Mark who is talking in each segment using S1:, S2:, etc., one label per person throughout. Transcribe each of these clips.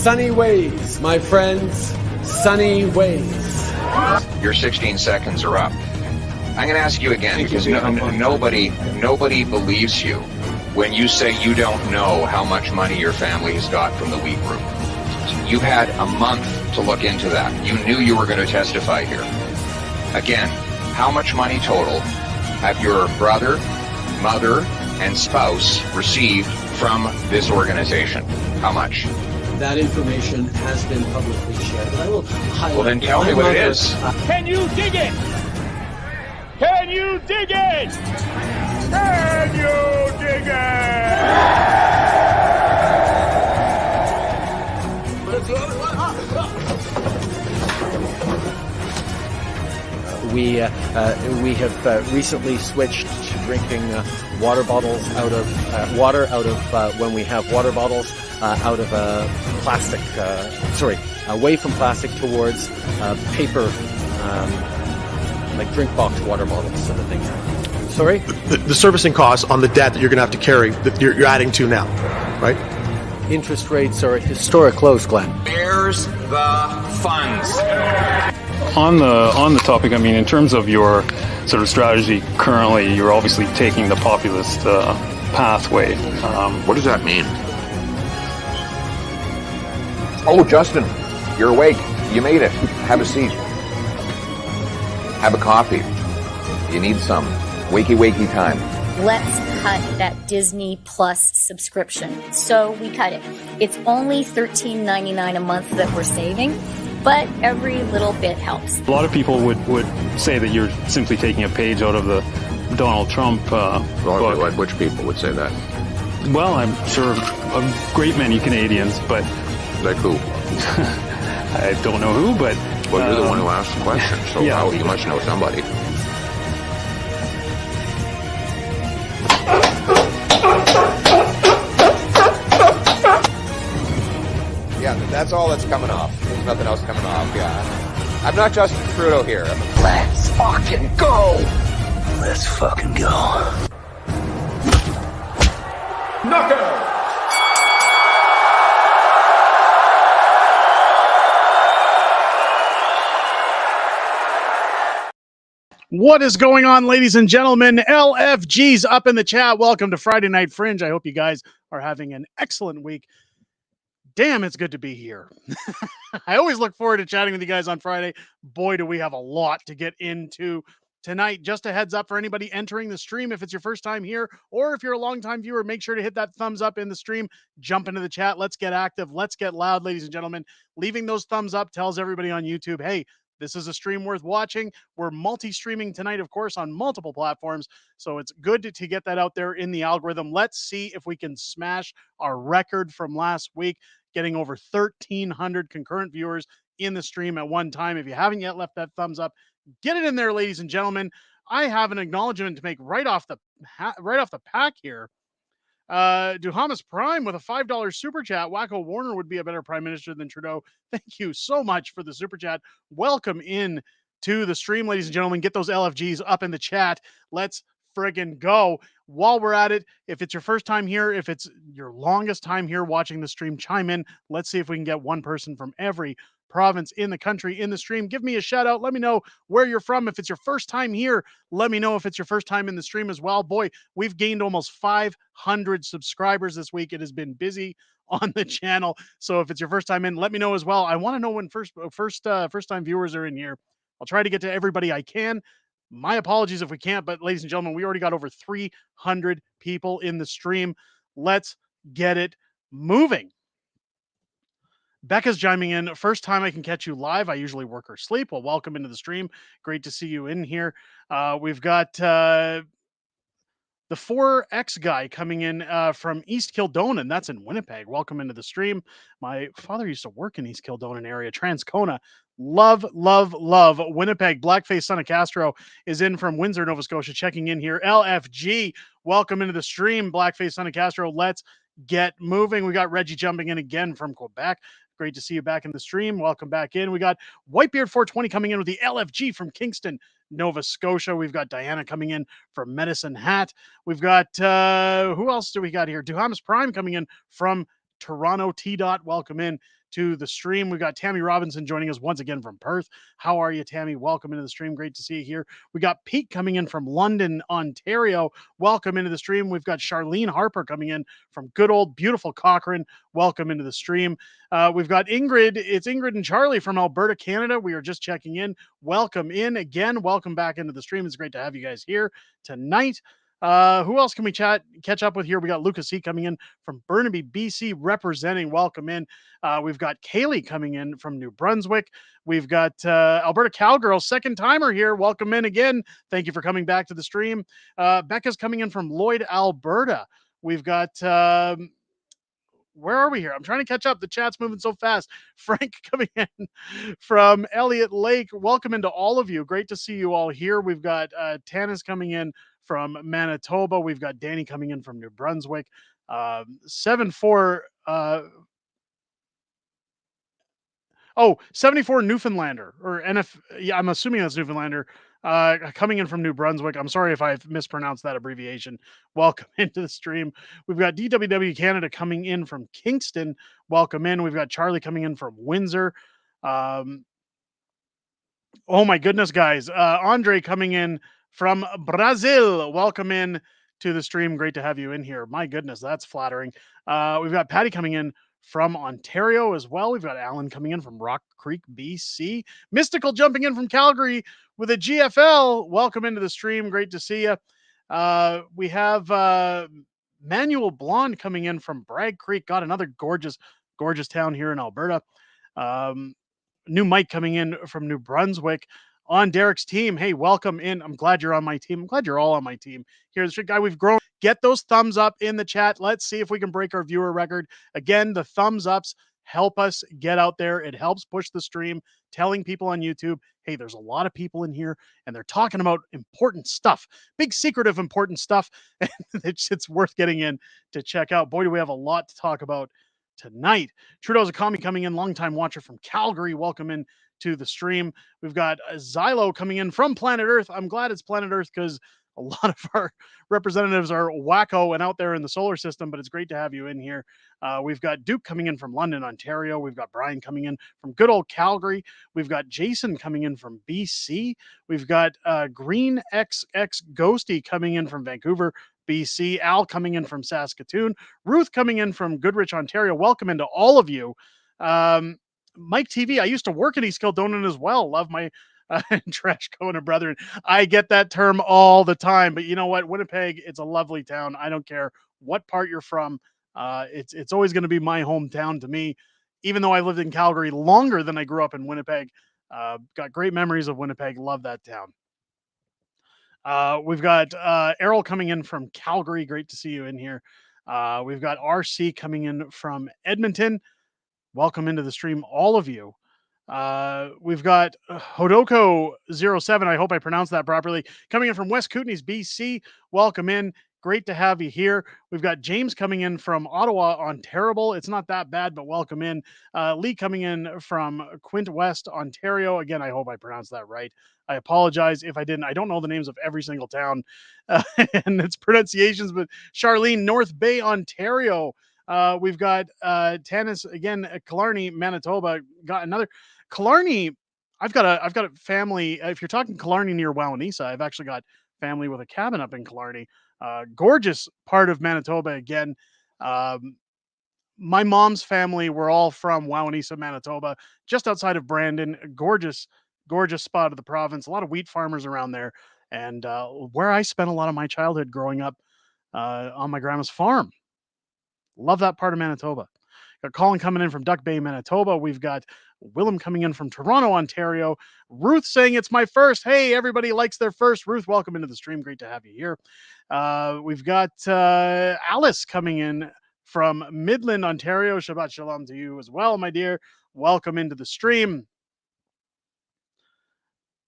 S1: Sunny ways, my friends. Sunny ways.
S2: Your 16 seconds are up. I'm going to ask you again because nobody believes you when you say you don't know how much money your family has got from the wheat group. You've had a month to look into that. You knew you were going to testify here. Again, how much money total have your brother, mother, and spouse received from this organization? How much?
S1: That information has been publicly shared. But I will highlight.
S2: Well, then tell me what it is.
S3: Can you dig it? Can you dig it? Can you dig it?
S4: We have recently switched to drinking water bottles out of water out of when we have water bottles out of plastic. Away from plastic towards paper, like drink box water bottles sort of thing. Sorry?
S5: The servicing costs on the debt that you're going to have to carry that you're adding to now, right?
S4: Interest rates are at historic lows, Glenn.
S2: Where's the funds?
S6: On the topic, I mean, in terms of your sort of strategy currently, you're obviously taking the populist pathway.
S2: What does that mean? Oh, Justin, you're awake. You made it. Have a seat. Have a coffee. You need some. Wakey time.
S7: Let's cut that Disney Plus subscription. So we cut it. It's only $13.99 a month that we're saving, but every little bit helps.
S6: A lot of people would say that you're simply taking a page out of the Donald Trump book.
S2: Which people would say that?
S6: Well, I'm sure a great many Canadians, but...
S2: Like who?
S6: I don't know who, but...
S2: Well, you're the one who asked the question, so
S6: yeah.
S2: You must know somebody. Yeah, that's all that's coming off. There's nothing else coming off, yeah. I'm not Justin Trudeau here. Let's fucking go!
S8: Let's fucking go.
S3: Knockout!
S9: What is going on, ladies and gentlemen? LFG's up in the chat. Welcome to Friday Night Fringe. I hope you guys are having an excellent week. Damn, it's good to be here. I always look forward to chatting with you guys on Friday. Boy, do we have a lot to get into tonight. Just a heads up for anybody entering the stream, if it's your first time here, or if you're a longtime viewer, make sure to hit that thumbs up in the stream. Jump into the chat. Let's get active. Let's get loud, ladies and gentlemen. Leaving those thumbs up tells everybody on YouTube, hey, this is a stream worth watching. We're multi-streaming tonight, of course, on multiple platforms. So it's good to get that out there in the algorithm. Let's see if we can smash our record from last week, getting over 1,300 concurrent viewers in the stream at one time. If you haven't yet left that thumbs up, get it in there, ladies and gentlemen. I have an acknowledgement to make right off the pack here. Duhamas Prime with a $5 super chat. Wacko Warner would be a better prime minister than Trudeau. Thank you so much for the super chat. Welcome in to the stream, ladies and gentlemen. Get those LFGs up in the chat. Let's friggin' go. While we're at it, if it's your first time here, if it's your longest time here watching the stream, chime in. Let's see if we can get one person from every province in the country in the stream. Give me a shout out. Let me know where you're from. If it's your first time here, let me know if it's your first time in the stream as well. Boy, we've gained almost 500 subscribers this week. It has been busy on the channel. So if it's your first time in, let me know as well. I want to know when first time viewers are in here. I'll try to get to everybody I can. My apologies if we can't, but ladies and gentlemen, we already got over 300 people in the stream. Let's get it moving. Becca's chiming in. First time I can catch you live. I usually work or sleep. Well, welcome into the stream. Great to see you in here. We've got the 4X guy coming in from East Kildonan. That's in Winnipeg. Welcome into the stream. My father used to work in East Kildonan area, Transcona. Love, love, love Winnipeg. Blackface Son of Castro is in from Windsor, Nova Scotia, checking in here. LFG, welcome into the stream. Blackface Son of Castro, let's get moving. We got Reggie jumping in again from Quebec. Great to see you back in the stream. Welcome back in. We got Whitebeard420 coming in with the LFG from Kingston, Nova Scotia. We've got Diana coming in from Medicine Hat. We've got, who else do we got here? Duhamas Prime coming in from Toronto. T-Dot, welcome in. to the stream. We've got Tammy Robinson joining us once again from Perth. How are you, Tammy? Welcome into the stream. Great to see you here. We got Pete coming in from London, Ontario. Welcome into the stream. We've got Charlene Harper coming in from good old beautiful Cochrane. Welcome into the stream. We've got Ingrid. It's Ingrid and Charlie from Alberta, Canada. We are just checking in. Welcome in again. Welcome back into the stream. It's great to have you guys here tonight. Who else can we catch up with here? We got Lucas C coming in from Burnaby, BC, representing. Welcome in. We've got Kaylee coming in from New Brunswick. We've got Alberta Cowgirl, second timer here. Welcome in again. Thank you for coming back to the stream. Becca's coming in from Lloyd, Alberta. We've got where are we here? I'm trying to catch up. The chat's moving so fast. Frank coming in from Elliott Lake. Welcome into all of you. Great to see you all here. We've got Tanis coming in from Manitoba. We've got Danny coming in from New Brunswick. 74 74 Newfoundlander or NF. Yeah, I'm assuming that's Newfoundlander. Coming in from New Brunswick. I'm sorry if I've mispronounced that abbreviation. Welcome into the stream. We've got DWW Canada coming in from Kingston. Welcome in. We've got Charlie coming in from Windsor. Oh my goodness, guys. Andre coming in from Brazil. Welcome in to the stream. Great to have you in here. My goodness, that's flattering. We've got Patty coming in from Ontario as well. We've got Alan coming in from Rock Creek, BC. Mystical jumping in from Calgary with a GFL. Welcome into the stream. Great to see you. We have Manuel Blonde coming in from Bragg Creek. Got another gorgeous town here in Alberta. New Mike coming in from New Brunswick on Derek's team. Hey, welcome in. I'm glad you're on my team. I'm glad you're all on my team. Here's the guy. We've grown. Get those thumbs up in the chat. Let's see if we can break our viewer record. Again, the thumbs ups help us get out there. It helps push the stream, telling people on YouTube, hey, there's a lot of people in here and they're talking about important stuff, big secretive important stuff. And it's worth getting in to check out. Boy, do we have a lot to talk about tonight. Trudeau's Akami coming in, longtime watcher from Calgary. Welcome in to the stream. We've got Xylo coming in from Planet Earth. I'm glad it's Planet Earth because a lot of our representatives are wacko and out there in the solar system, but it's great to have you in here. We've got Duke coming in from London, Ontario. We've got Brian coming in from good old Calgary. We've got Jason coming in from BC. We've got Green XX Ghosty coming in from Vancouver, BC. Al coming in from Saskatoon. Ruth coming in from Goodrich, Ontario. Welcome into all of you. Mike TV, I used to work at East Kildonan as well. Love my trash Kona brethren. I get that term all the time, but you know what? Winnipeg, it's a lovely town. I don't care what part you're from. It's always going to be my hometown to me, even though I lived in Calgary longer than I grew up in Winnipeg. Got great memories of Winnipeg. Love that town. We've got Errol coming in from Calgary. Great to see you in here. We've got RC coming in from Edmonton. Welcome into the stream, all of you. We've got Hodoko07. I hope I pronounced that properly. Coming in from West Kootenays, BC. Welcome in. Great to have you here. We've got James coming in from Ottawa on Terrible. It's not that bad, but welcome in. Lee coming in from Quint West, Ontario. Again, I hope I pronounced that right. I apologize if I didn't. I don't know the names of every single town and its pronunciations, but Charlene, North Bay, Ontario. We've got Tanis again, Killarney, Manitoba. Got another Killarney. I've got a family. If you're talking Killarney near Wawanesa, I've actually got family with a cabin up in Killarney. Gorgeous part of Manitoba again. My mom's family were all from Wawanesa, Manitoba, just outside of Brandon. Gorgeous spot of the province. A lot of wheat farmers around there, and where I spent a lot of my childhood growing up on my grandma's farm. Love that part of Manitoba. Got Colin coming in from Duck Bay, Manitoba. We've got Willem coming in from Toronto, Ontario. Ruth saying it's my first. Hey, everybody likes their first. Ruth, welcome into the stream. Great to have you here. We've got Alice coming in from Midland, Ontario. Shabbat shalom to you as well, my dear. Welcome into the stream.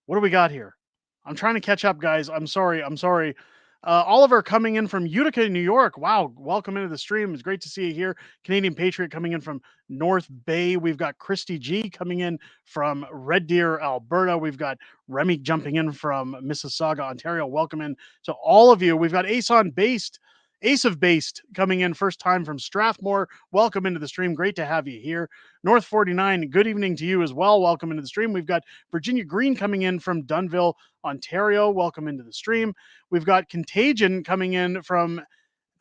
S9: What do we got here? I'm trying to catch up, guys. I'm sorry. Oliver coming in from Utica, New York. Wow. Welcome into the stream. It's great to see you here. Canadian Patriot coming in from North Bay. We've got Christy G coming in from Red Deer, Alberta. We've got Remy jumping in from Mississauga, Ontario. Welcome in to all of you. We've got Ace on Based Ace of Based coming in first time from Strathmore. Welcome into the stream. Great to have you here. North 49, good evening to you as well. Welcome into the stream. We've got Virginia Green coming in from Dunnville, Ontario. Welcome into the stream. We've got Contagion coming in from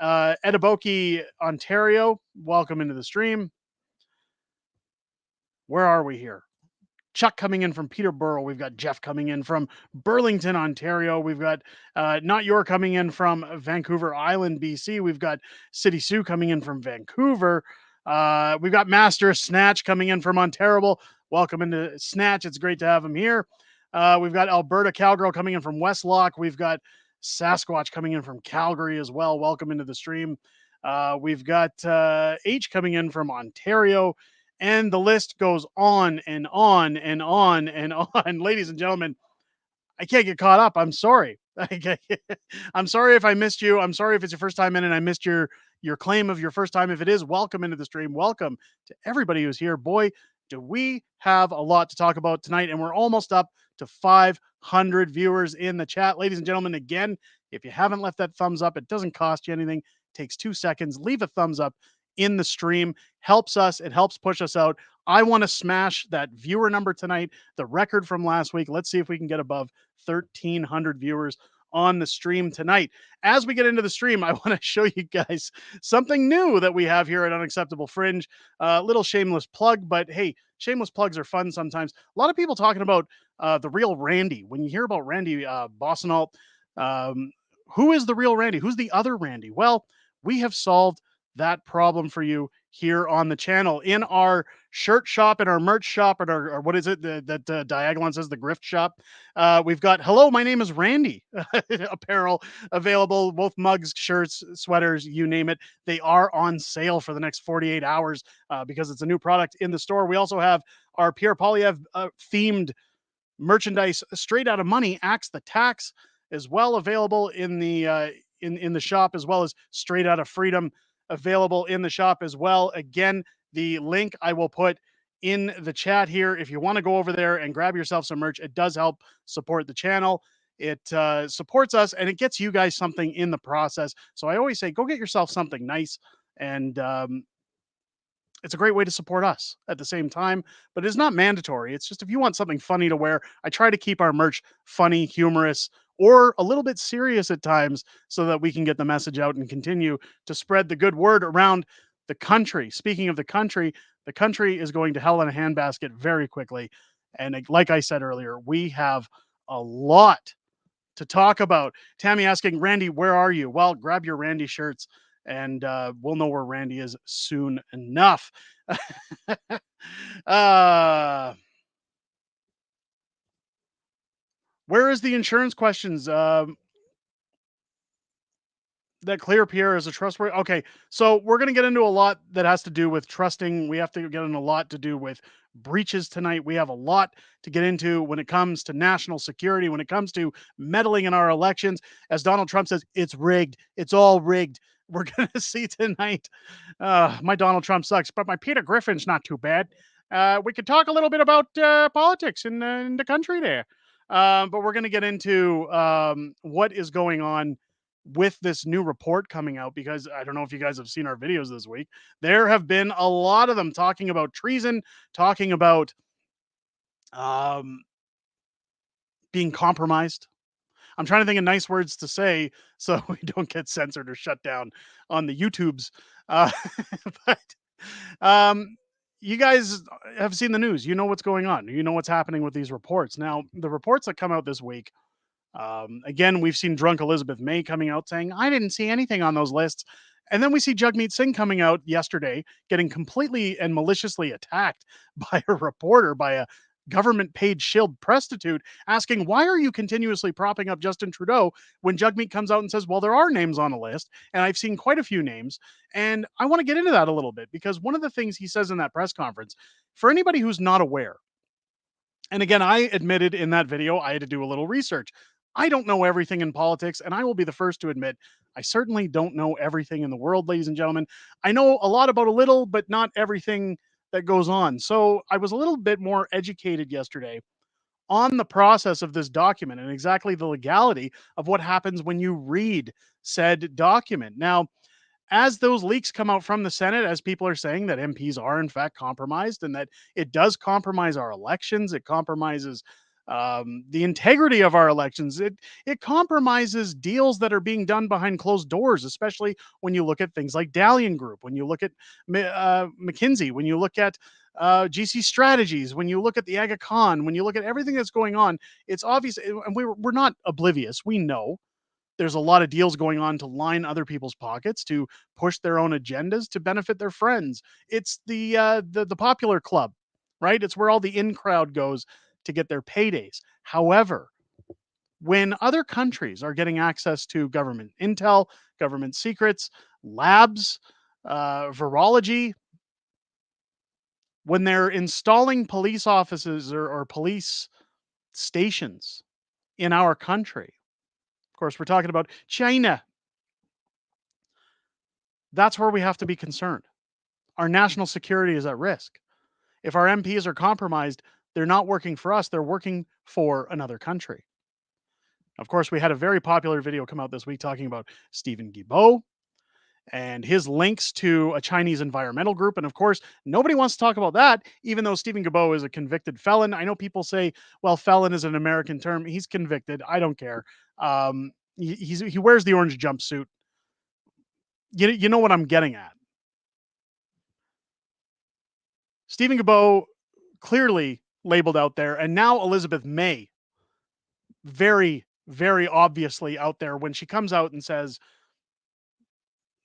S9: Etibokie, Ontario. Welcome into the stream. Where are we here? Chuck coming in from Peterborough. We've got Jeff coming in from Burlington, Ontario. We've got Not Your coming in from Vancouver Island, BC. We've got City Sue coming in from Vancouver. We've got Master Snatch coming in from Ontario. Welcome into Snatch. It's great to have him here. We've got Alberta Cowgirl coming in from Westlock. We've got Sasquatch coming in from Calgary as well. Welcome into the stream. We've got H coming in from Ontario. And the list goes on and on and on and on. Ladies and gentlemen, I can't get caught up. I'm sorry. I'm sorry if I missed you. I'm sorry if it's your first time in and I missed your claim of your first time. If it is, welcome into the stream. Welcome to everybody who's here. Boy, do we have a lot to talk about tonight. And we're almost up to 500 viewers in the chat. Ladies and gentlemen, again, if you haven't left that thumbs up, it doesn't cost you anything. It takes 2 seconds. Leave a thumbs up in the stream. Helps us. It helps push us out. I want to smash that viewer number tonight, the record from last week. Let's see if we can get above 1,300 viewers on the stream tonight. As we get into the stream, I want to show you guys something new that we have here at Unacceptable Fringe. Little shameless plug, but hey, shameless plugs are fun sometimes. A lot of people talking about the real Randy. When you hear about Randy Bossenalt, who is the real Randy? Who's the other Randy? Well, we have solved that problem for you here on the channel in our shirt shop and our merch shop and our what is it that Diagolon says, the grift shop. We've got hello, my name is Randy apparel available, both mugs, shirts, sweaters, you name it. They are on sale for the next 48 hours because it's a new product in the store. We also have our Pierre Polyev themed merchandise straight out of money, Axe the Tax, as well, available in the in the shop, as well as straight out of freedom available in the shop as well. Again, the link I will put in the chat here. If you want to go over there and grab yourself some merch, it does help support the channel. It supports us and it gets you guys something in the process. So I always say, go get yourself something nice. And it's a great way to support us at the same time, but it's not mandatory. It's just if you want something funny to wear, I try to keep our merch funny, humorous, or a little bit serious at times so that we can get the message out and continue to spread the good word around the country. Speaking of the country is going to hell in a handbasket very quickly. And like I said earlier, we have a lot to talk about. Tammy asking, Randy, where are you? Well, grab your Randy shirts and we'll know where Randy is soon enough. Where is the insurance questions? That Clear Pierre is a trustworthy. Okay, so we're going to get into a lot that has to do with trusting. We have to get into a lot to do with breaches tonight. We have a lot to get into when it comes to national security, when it comes to meddling in our elections. As Donald Trump says, it's rigged. It's all rigged. We're going to see tonight. My Donald Trump sucks, but my Peter Griffin's not too bad. We could talk a little bit about politics in the country there. But we're going to get into what is going on with this new report coming out, because I don't know if you guys have seen our videos this week. There have been a lot of them talking about treason, talking about being compromised. I'm trying to think of nice words to say so we don't get censored or shut down on the YouTubes. But you guys have seen the news. You know what's going on. You know what's happening with these reports. Now, the reports that come out this week, again, we've seen drunk Elizabeth May coming out saying, I didn't see anything on those lists. And then we see Jagmeet Singh coming out yesterday, getting completely and maliciously attacked by a reporter, by a government paid shield prostitute, asking, why are you continuously propping up Justin Trudeau when Jagmeet comes out and says, well, there are names on a list. And I've seen quite a few names. And I want to get into that a little bit, because one of the things he says in that press conference, for anybody who's not aware, and again, I admitted in that video, I had to do a little research. I don't know everything in politics, and I will be the first to admit, I certainly don't know everything in the world, ladies and gentlemen. I know a lot about a little, but not everything that goes on. So I was a little bit more educated yesterday on the process of this document and exactly the legality of what happens when you read said document. Now, as those leaks come out from the Senate, as people are saying that MPs are in fact compromised and that it does compromise our elections, it compromises the integrity of our elections. It compromises deals that are being done behind closed doors, especially when you look at things like Dalian Group, when you look at McKinsey, when you look at GC Strategies, when you look at the Aga Khan, when you look at everything that's going on. It's obvious, and we're not oblivious. We know there's a lot of deals going on to line other people's pockets, to push their own agendas, to benefit their friends. It's the popular club, right? It's where all the in crowd goes to get their paydays. However, when other countries are getting access to government intel, government secrets, labs, virology, when they're installing police offices or police stations in our country, of course, we're talking about China. That's where we have to be concerned. Our national security is at risk. If our MPs are compromised, they're not working for us, they're working for another country. Of course, we had a very popular video come out this week talking about Stephen Guilbeault and his links to a Chinese environmental group. And of course, nobody wants to talk about that, even though Stephen Guilbeault is a convicted felon. I know people say, well, felon is an American term. He's convicted. I don't care. He wears the orange jumpsuit. You know what I'm getting at. Stephen Guilbeault clearly labeled out there, and now Elizabeth May, very, very obviously out there when she comes out and says,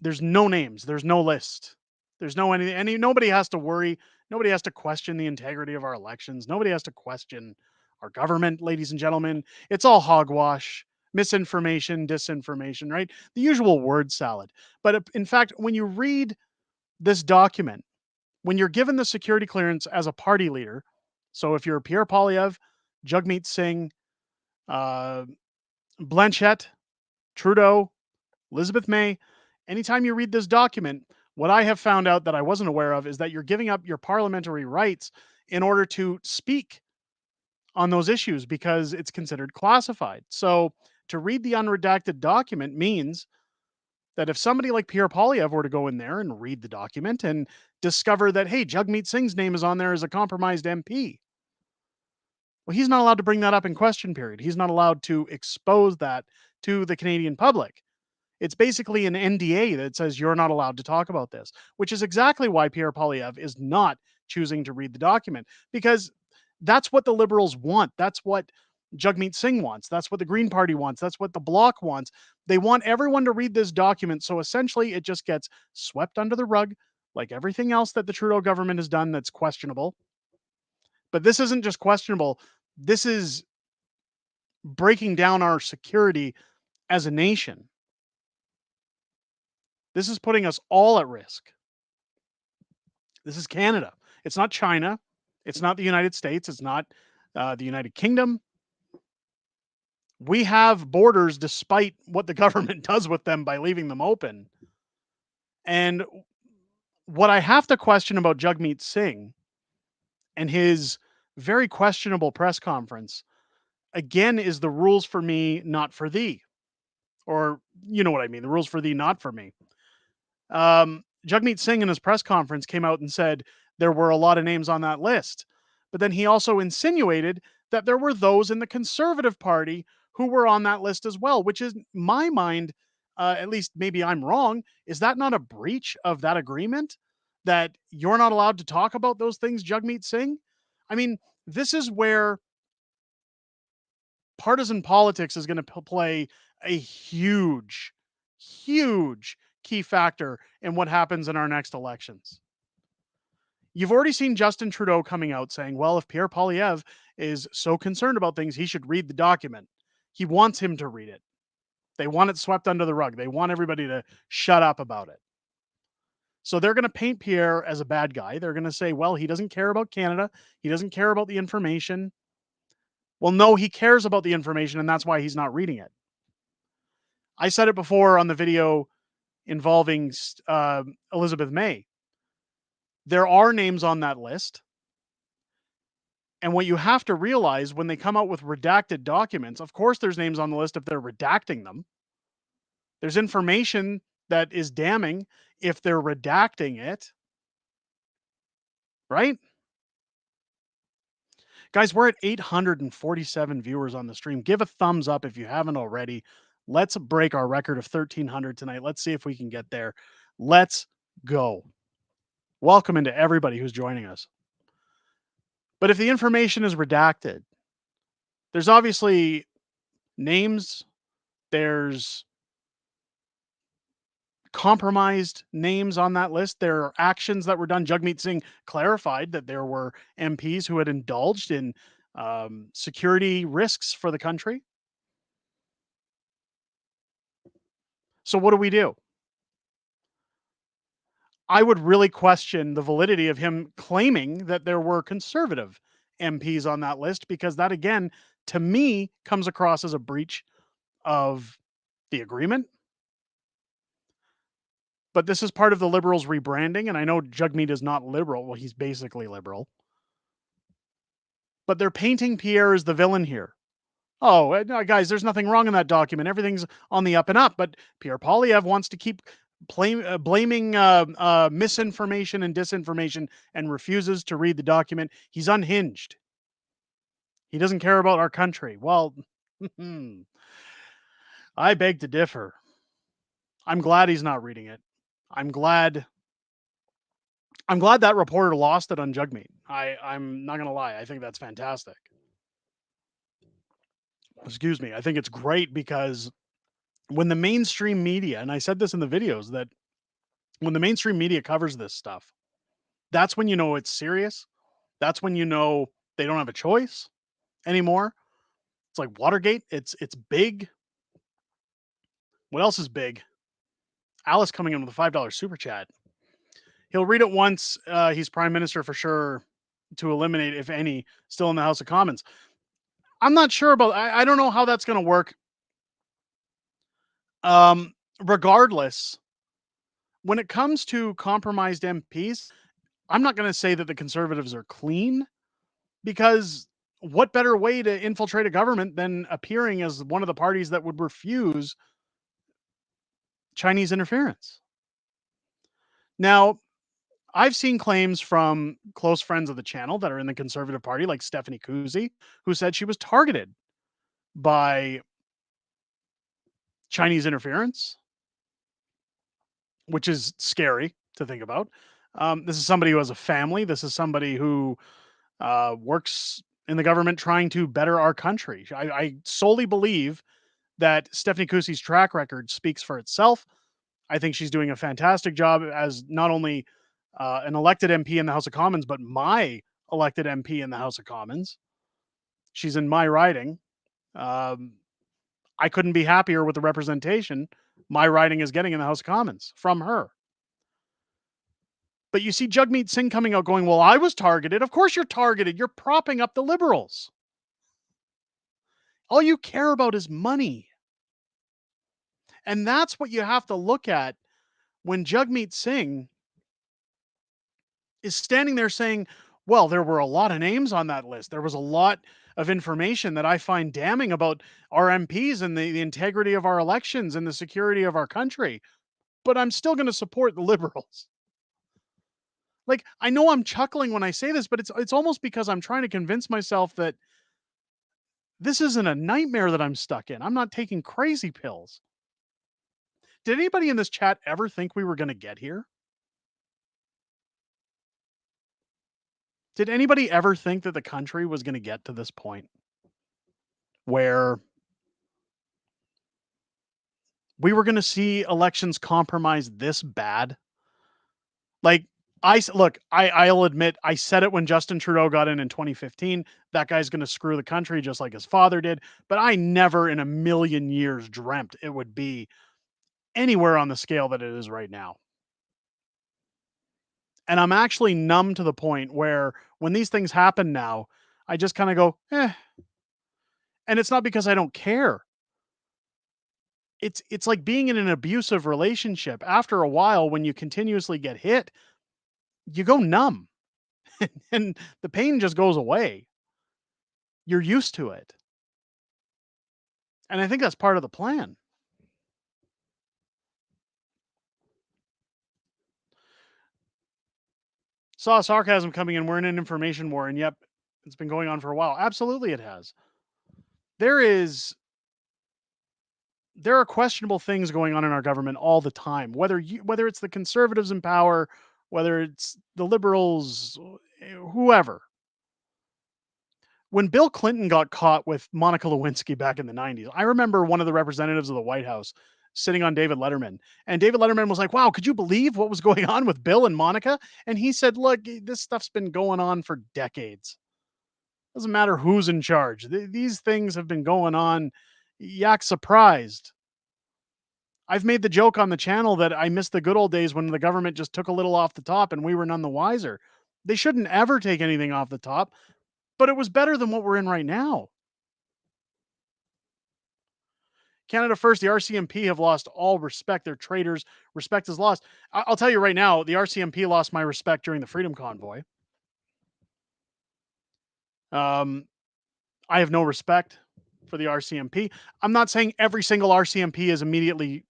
S9: there's no names, there's no list, there's no any nobody has to worry, nobody has to question the integrity of our elections, nobody has to question our government, ladies and gentlemen. It's all hogwash, misinformation, disinformation, right? The usual word salad. But in fact, when you read this document, when you're given the security clearance as a party leader, so if you're Pierre Poilievre, Jagmeet Singh, Blanchette, Trudeau, Elizabeth May, anytime you read this document, what I have found out that I wasn't aware of is that you're giving up your parliamentary rights in order to speak on those issues because it's considered classified. So to read the unredacted document means that if somebody like Pierre Poilievre were to go in there and read the document and discover that, hey, Jagmeet Singh's name is on there as a compromised MP, well, he's not allowed to bring that up in question period. He's not allowed to expose that to the Canadian public. It's basically an NDA that says you're not allowed to talk about this, which is exactly why Pierre Poilievre is not choosing to read the document, because that's what the Liberals want. That's what Jagmeet Singh wants. That's what the Green Party wants. That's what the Bloc wants. They want everyone to read this document. So essentially, it just gets swept under the rug like everything else that the Trudeau government has done that's questionable. But this isn't just questionable. This is breaking down our security as a nation. This is putting us all at risk. This is Canada. It's not China. It's not the United States. It's not the United Kingdom. We have borders despite what the government does with them by leaving them open. And what I have to question about Jagmeet Singh and his very questionable press conference, again, is the rules for me, not for thee. Or, you know what I mean, the rules for thee, not for me. Jagmeet Singh in his press conference came out and said there were a lot of names on that list. But then he also insinuated that there were those in the Conservative Party who were on that list as well, which is, my mind, at least maybe I'm wrong, is that not a breach of that agreement? That you're not allowed to talk about those things, Jagmeet Singh? I mean, this is where partisan politics is going to play a huge, huge key factor in what happens in our next elections. You've already seen Justin Trudeau coming out saying, well, if Pierre Poilievre is so concerned about things, he should read the document. He wants him to read it. They want it swept under the rug. They want everybody to shut up about it. So they're going to paint Pierre as a bad guy. They're going to say, well, he doesn't care about Canada. He doesn't care about the information. Well, no, he cares about the information, and that's why he's not reading it. I said it before on the video involving Elizabeth May. There are names on that list. And what you have to realize when they come out with redacted documents, of course there's names on the list if they're redacting them. There's information that is damning if they're redacting it. Right? Guys, we're at 847 viewers on the stream. Give a thumbs up if you haven't already. Let's break our record of 1,300 tonight. Let's see if we can get there. Let's go. Welcome into everybody who's joining us. But if the information is redacted, there's obviously names, there's compromised names on that list. There are actions that were done. Jagmeet Singh clarified that there were MPs who had indulged in security risks for the country. So what do we do? I would really question the validity of him claiming that there were conservative MPs on that list, because that, again, to me, comes across as a breach of the agreement. But this is part of the Liberals rebranding, and I know Jagmeet is not liberal. Well, he's basically liberal. But they're painting Pierre as the villain here. Oh, no, guys, there's nothing wrong in that document. Everything's on the up and up. But Pierre Poilievre wants to keep blaming misinformation and disinformation and refuses to read the document. He's unhinged. He doesn't care about our country. Well, I beg to differ. I'm glad he's not reading it. I'm glad that reporter lost it on Jagmeet. I'm not going to lie. I think that's fantastic. Excuse me. I think it's great because when the mainstream media, and I said this in the videos, that when the mainstream media covers this stuff, that's when you know it's serious. That's when you know they don't have a choice anymore. It's like Watergate. It's big. What else is big? Alice coming in with a $5 super chat. He'll read it once he's prime minister for sure, to eliminate, if any, still in the House of Commons. I'm not sure about, I don't know how that's going to work. Regardless, when it comes to compromised MPs, I'm not going to say that the Conservatives are clean, because what better way to infiltrate a government than appearing as one of the parties that would refuse Chinese interference? Now, I've seen claims from close friends of the channel that are in the Conservative Party, like Stephanie Kuzi, who said she was targeted by Chinese interference, which is scary to think about. This is somebody who has a family. This is somebody who works in the government trying to better our country. I solely believe that Stephanie Kuzi's track record speaks for itself. I think she's doing a fantastic job as not only an elected MP in the House of Commons, but my elected MP in the House of Commons. She's in my riding. I couldn't be happier with the representation my riding is getting in the House of Commons from her. But you see Jagmeet Singh coming out going, well, I was targeted. Of course you're targeted. You're propping up the Liberals. All you care about is money. And that's what you have to look at when Jagmeet Singh is standing there saying, well, there were a lot of names on that list. There was a lot of information that I find damning about our MPs and the integrity of our elections and the security of our country. But I'm still going to support the Liberals. Like, I know I'm chuckling when I say this, but it's almost because I'm trying to convince myself that this isn't a nightmare that I'm stuck in. I'm not taking crazy pills. Did anybody in this chat ever think we were going to get here? Did anybody ever think that the country was going to get to this point where we were going to see elections compromised this bad? Like, I'll admit, I said it when Justin Trudeau got in 2015. That guy's going to screw the country just like his father did. But I never in a million years dreamt it would be anywhere on the scale that it is right now. And I'm actually numb to the point where when these things happen now, I just kind of go, eh. And it's not because I don't care. It's like being in an abusive relationship. After a while, when you continuously get hit, you go numb and the pain just goes away. You're used to it. And I think that's part of the plan. Saw sarcasm coming in. We're in an information war, and yep, it's been going on for a while. Absolutely, it has. There are questionable things going on in our government all the time. Whether it's the conservatives in power, whether it's the liberals, whoever. When Bill Clinton got caught with Monica Lewinsky back in the 90s, I remember one of the representatives of the White House sitting on David Letterman. And David Letterman was like, wow, could you believe what was going on with Bill and Monica? And he said, look, this stuff's been going on for decades. Doesn't matter who's in charge. These things have been going on. Yak surprised. I've made the joke on the channel that I miss the good old days when the government just took a little off the top and we were none the wiser. They shouldn't ever take anything off the top, but it was better than what we're in right now. Canada First, the RCMP have lost all respect. They're traitors. Respect is lost. I'll tell you right now, the RCMP lost my respect during the Freedom Convoy. I have no respect for the RCMP. I'm not saying every single RCMP is immediately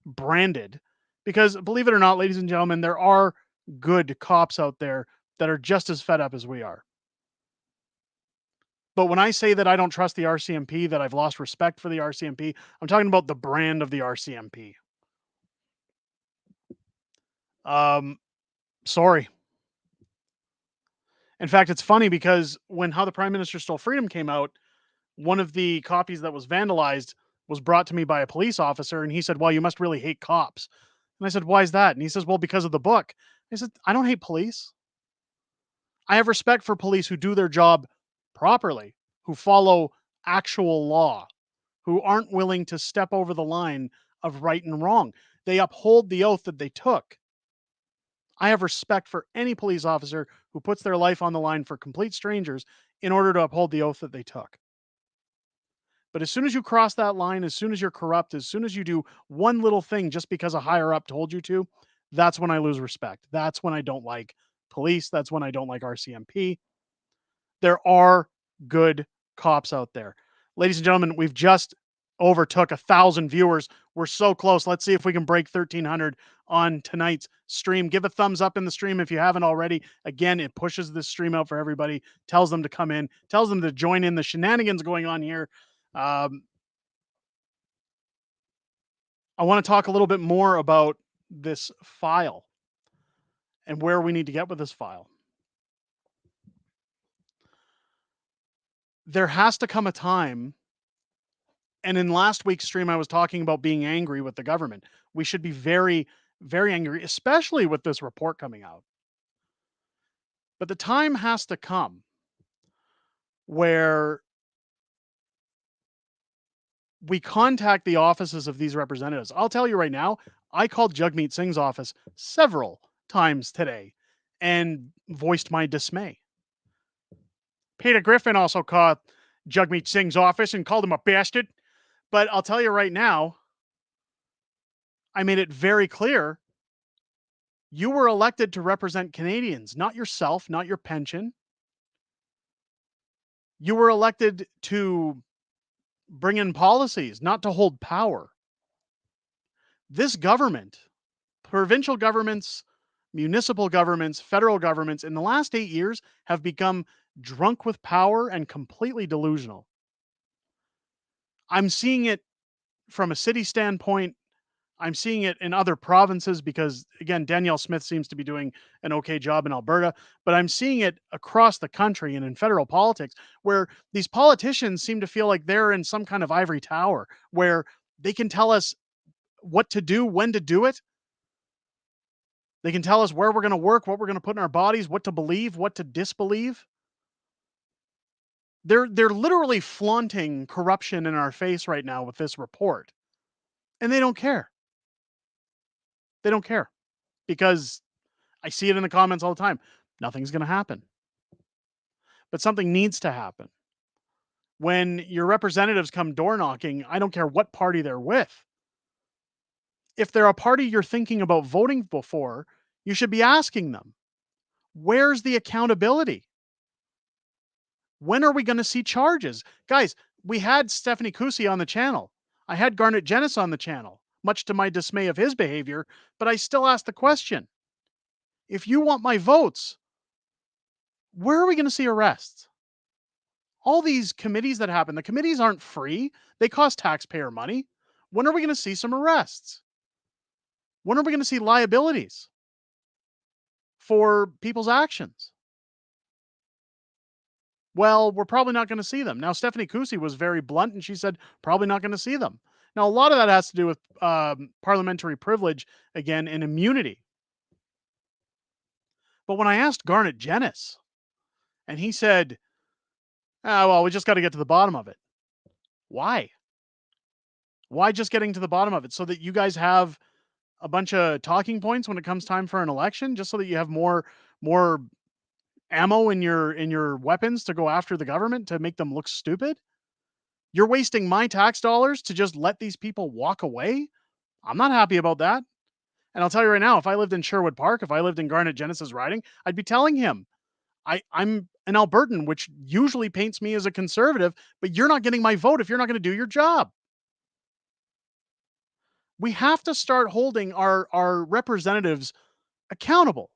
S9: branded, because believe it or not, ladies and gentlemen, there are good cops out there that are just as fed up as we are. But when I say that I don't trust the RCMP, that I've lost respect for the RCMP, I'm talking about the brand of the RCMP. Sorry. In fact, it's funny because when How the Prime Minister Stole Freedom came out, one of the copies that was vandalized was brought to me by a police officer, and he said, well, you must really hate cops. And I said, why is that? And he says, well, because of the book. I said, I don't hate police. I have respect for police who do their job properly, who follow actual law, who aren't willing to step over the line of right and wrong. They uphold the oath that they took. I have respect for any police officer who puts their life on the line for complete strangers in order to uphold the oath that they took. But as soon as you cross that line, as soon as you're corrupt, as soon as you do one little thing just because a higher up told you to, that's when I lose respect. That's when I don't like police. That's when I don't like RCMP. There are good cops out there. Ladies and gentlemen, we've just overtook 1,000 viewers. We're so close. Let's see if we can break 1,300 on tonight's stream. Give a thumbs up in the stream if you haven't already. Again, it pushes this stream out for everybody, tells them to come in, tells them to join in the shenanigans going on here. I want to talk a little bit more about this file and where we need to get with this file. There has to come a time, and in last week's stream, I was talking about being angry with the government. We should be very, very angry, especially with this report coming out. But the time has to come where we contact the offices of these representatives. I'll tell you right now, I called Jagmeet Singh's office several times today and voiced my dismay. Peter Griffin also called Jagmeet Singh's office and called him a bastard. But I'll tell you right now, I made it very clear, you were elected to represent Canadians, not yourself, not your pension. You were elected to bring in policies, not to hold power. This government, provincial governments, municipal governments, federal governments, in the last 8 years have become drunk with power and completely delusional. I'm seeing it from a city standpoint. I'm seeing it in other provinces because, again, Danielle Smith seems to be doing an okay job in Alberta, but I'm seeing it across the country and in federal politics where these politicians seem to feel like they're in some kind of ivory tower where they can tell us what to do, when to do it. They can tell us where we're going to work, what we're going to put in our bodies, what to believe, what to disbelieve. They're literally flaunting corruption in our face right now with this report. And they don't care. They don't care because I see it in the comments all the time. Nothing's going to happen. But something needs to happen. When your representatives come door knocking, I don't care what party they're with. If they're a party you're thinking about voting for, you should be asking them, where's the accountability? When are we going to see charges? Guys, we had Stephanie Kusi on the channel. I had Garnet Jenis on the channel, much to my dismay of his behavior, but I still ask the question. If you want my votes, where are we going to see arrests? All these committees that happen, the committees aren't free. They cost taxpayer money. When are we going to see some arrests? When are we going to see liabilities for people's actions? Well, we're probably not going to see them. Now, Stephanie Kusi was very blunt and she said, probably not going to see them. Now, a lot of that has to do with parliamentary privilege, again, and immunity. But when I asked Garnet Jenis, and he said, well, we just got to get to the bottom of it. Why? Why just getting to the bottom of it? So that you guys have a bunch of talking points when it comes time for an election, just so that you have more ammo in your weapons to go after the government to make them look stupid? You're wasting my tax dollars to just let these people walk away? I'm not happy about that. And I'll tell you right now, if I lived in Sherwood Park, if I lived in Garnet Jenis's riding, I'd be telling him, I'm an Albertan, which usually paints me as a conservative, but you're not getting my vote if you're not going to do your job. We have to start holding our representatives accountable.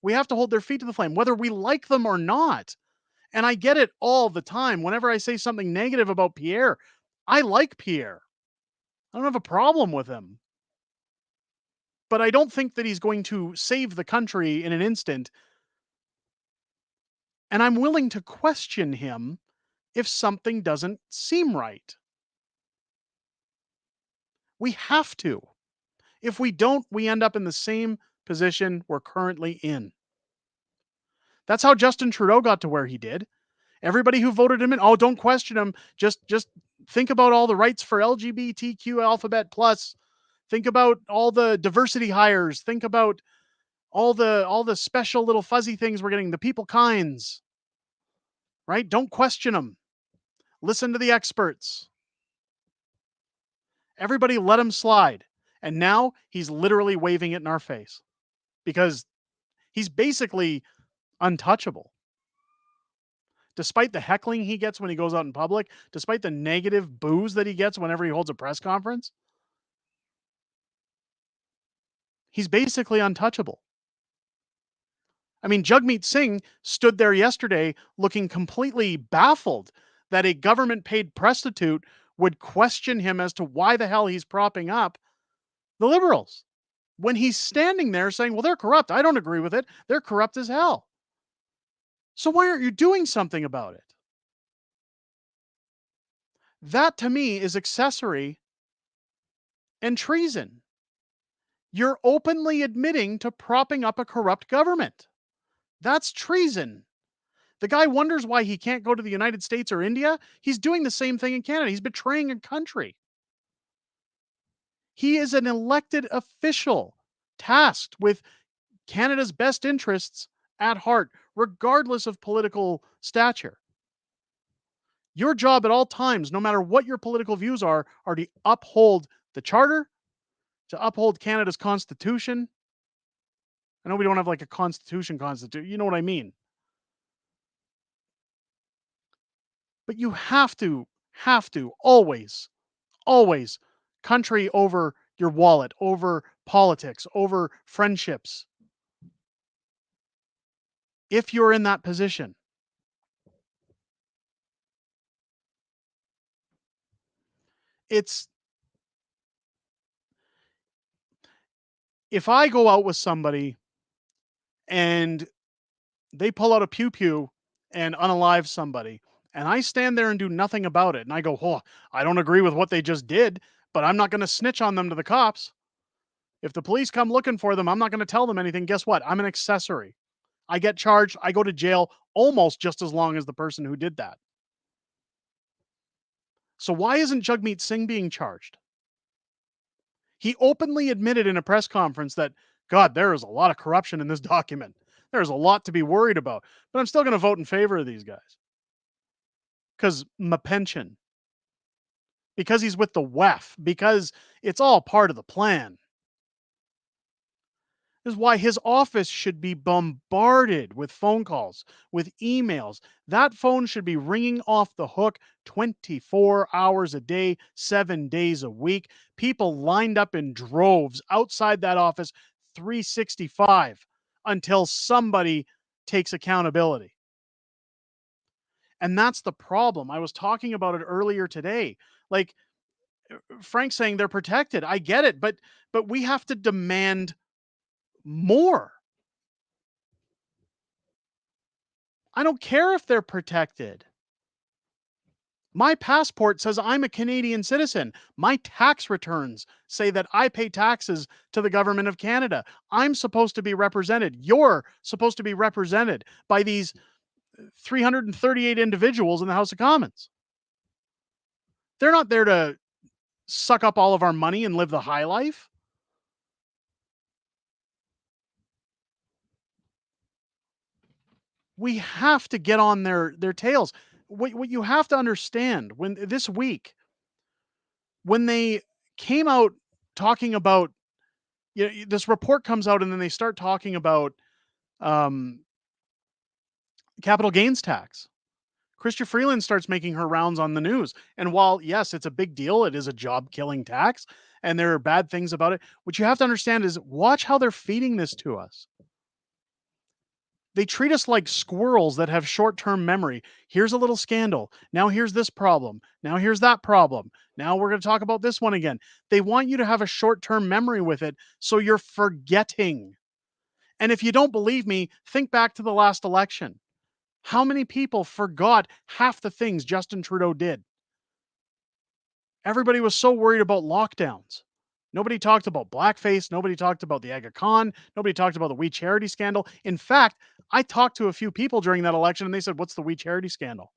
S9: We have to hold their feet to the flame, whether we like them or not. And I get it all the time. Whenever I say something negative about Pierre, I like Pierre. I don't have a problem with him. But I don't think that he's going to save the country in an instant. And I'm willing to question him if something doesn't seem right. We have to. If we don't, we end up in the same position we're currently in. That's how Justin Trudeau got to where he did. Everybody who voted him in, oh, don't question him. Just think about all the rights for LGBTQ alphabet plus. Think about all the diversity hires. Think about all the special little fuzzy things we're getting, the people kinds. Right? Don't question them. Listen to the experts. Everybody let him slide. And now he's literally waving it in our face because he's basically untouchable. Despite the heckling he gets when he goes out in public, despite the negative boos that he gets whenever he holds a press conference, he's basically untouchable. I mean, Jagmeet Singh stood there yesterday looking completely baffled that a government-paid prostitute would question him as to why the hell he's propping up the Liberals. When he's standing there saying, well, they're corrupt. I don't agree with it. They're corrupt as hell. So why aren't you doing something about it? That to me is accessory and treason. You're openly admitting to propping up a corrupt government. That's treason. The guy wonders why he can't go to the United States or India. He's doing the same thing in Canada. He's betraying a country. He is an elected official tasked with Canada's best interests at heart, regardless of political stature. Your job at all times, no matter what your political views are to uphold the Charter, to uphold Canada's Constitution. I know we don't have like a constitution. You know what I mean? But you have to always, country over your wallet, over politics, over friendships. If you're in that position. If I go out with somebody and they pull out a pew-pew and unalive somebody, and I stand there and do nothing about it, and I go, oh, I don't agree with what they just did, but I'm not going to snitch on them to the cops. If the police come looking for them, I'm not going to tell them anything. Guess what? I'm an accessory. I get charged. I go to jail almost just as long as the person who did that. So why isn't Jagmeet Singh being charged? He openly admitted in a press conference that, God, there is a lot of corruption in this document. There's a lot to be worried about. But I'm still going to vote in favor of these guys. Because my pension. Because he's with the WEF. Because it's all part of the plan. This is why his office should be bombarded with phone calls, with emails. That phone should be ringing off the hook 24 hours a day, 7 days a week. People lined up in droves outside that office 365 until somebody takes accountability. And that's the problem. I was talking about it earlier today. Like Frank's saying they're protected. I get it, but we have to demand more. I don't care if they're protected. My passport says I'm a Canadian citizen. My tax returns say that I pay taxes to the government of Canada. I'm supposed to be represented. You're supposed to be represented by these 338 individuals in the House of Commons. They're not there to suck up all of our money and live the high life. We have to get on their tails. What you have to understand, when this week, when they came out talking about, this report comes out and then they start talking about um, capital gains tax. Chrystia Freeland starts making her rounds on the news. And while, yes, it's a big deal, it is a job killing tax, and there are bad things about it. What you have to understand is watch how they're feeding this to us. They treat us like squirrels that have short-term memory. Here's a little scandal. Now here's this problem. Now here's that problem. Now we're going to talk about this one again. They want you to have a short-term memory with it, so you're forgetting. And if you don't believe me, think back to the last election. How many people forgot half the things Justin Trudeau did? Everybody was so worried about lockdowns. Nobody talked about blackface. Nobody talked about the Aga Khan. Nobody talked about the We Charity scandal. In fact, I talked to a few people during that election and they said, "What's the We Charity scandal?"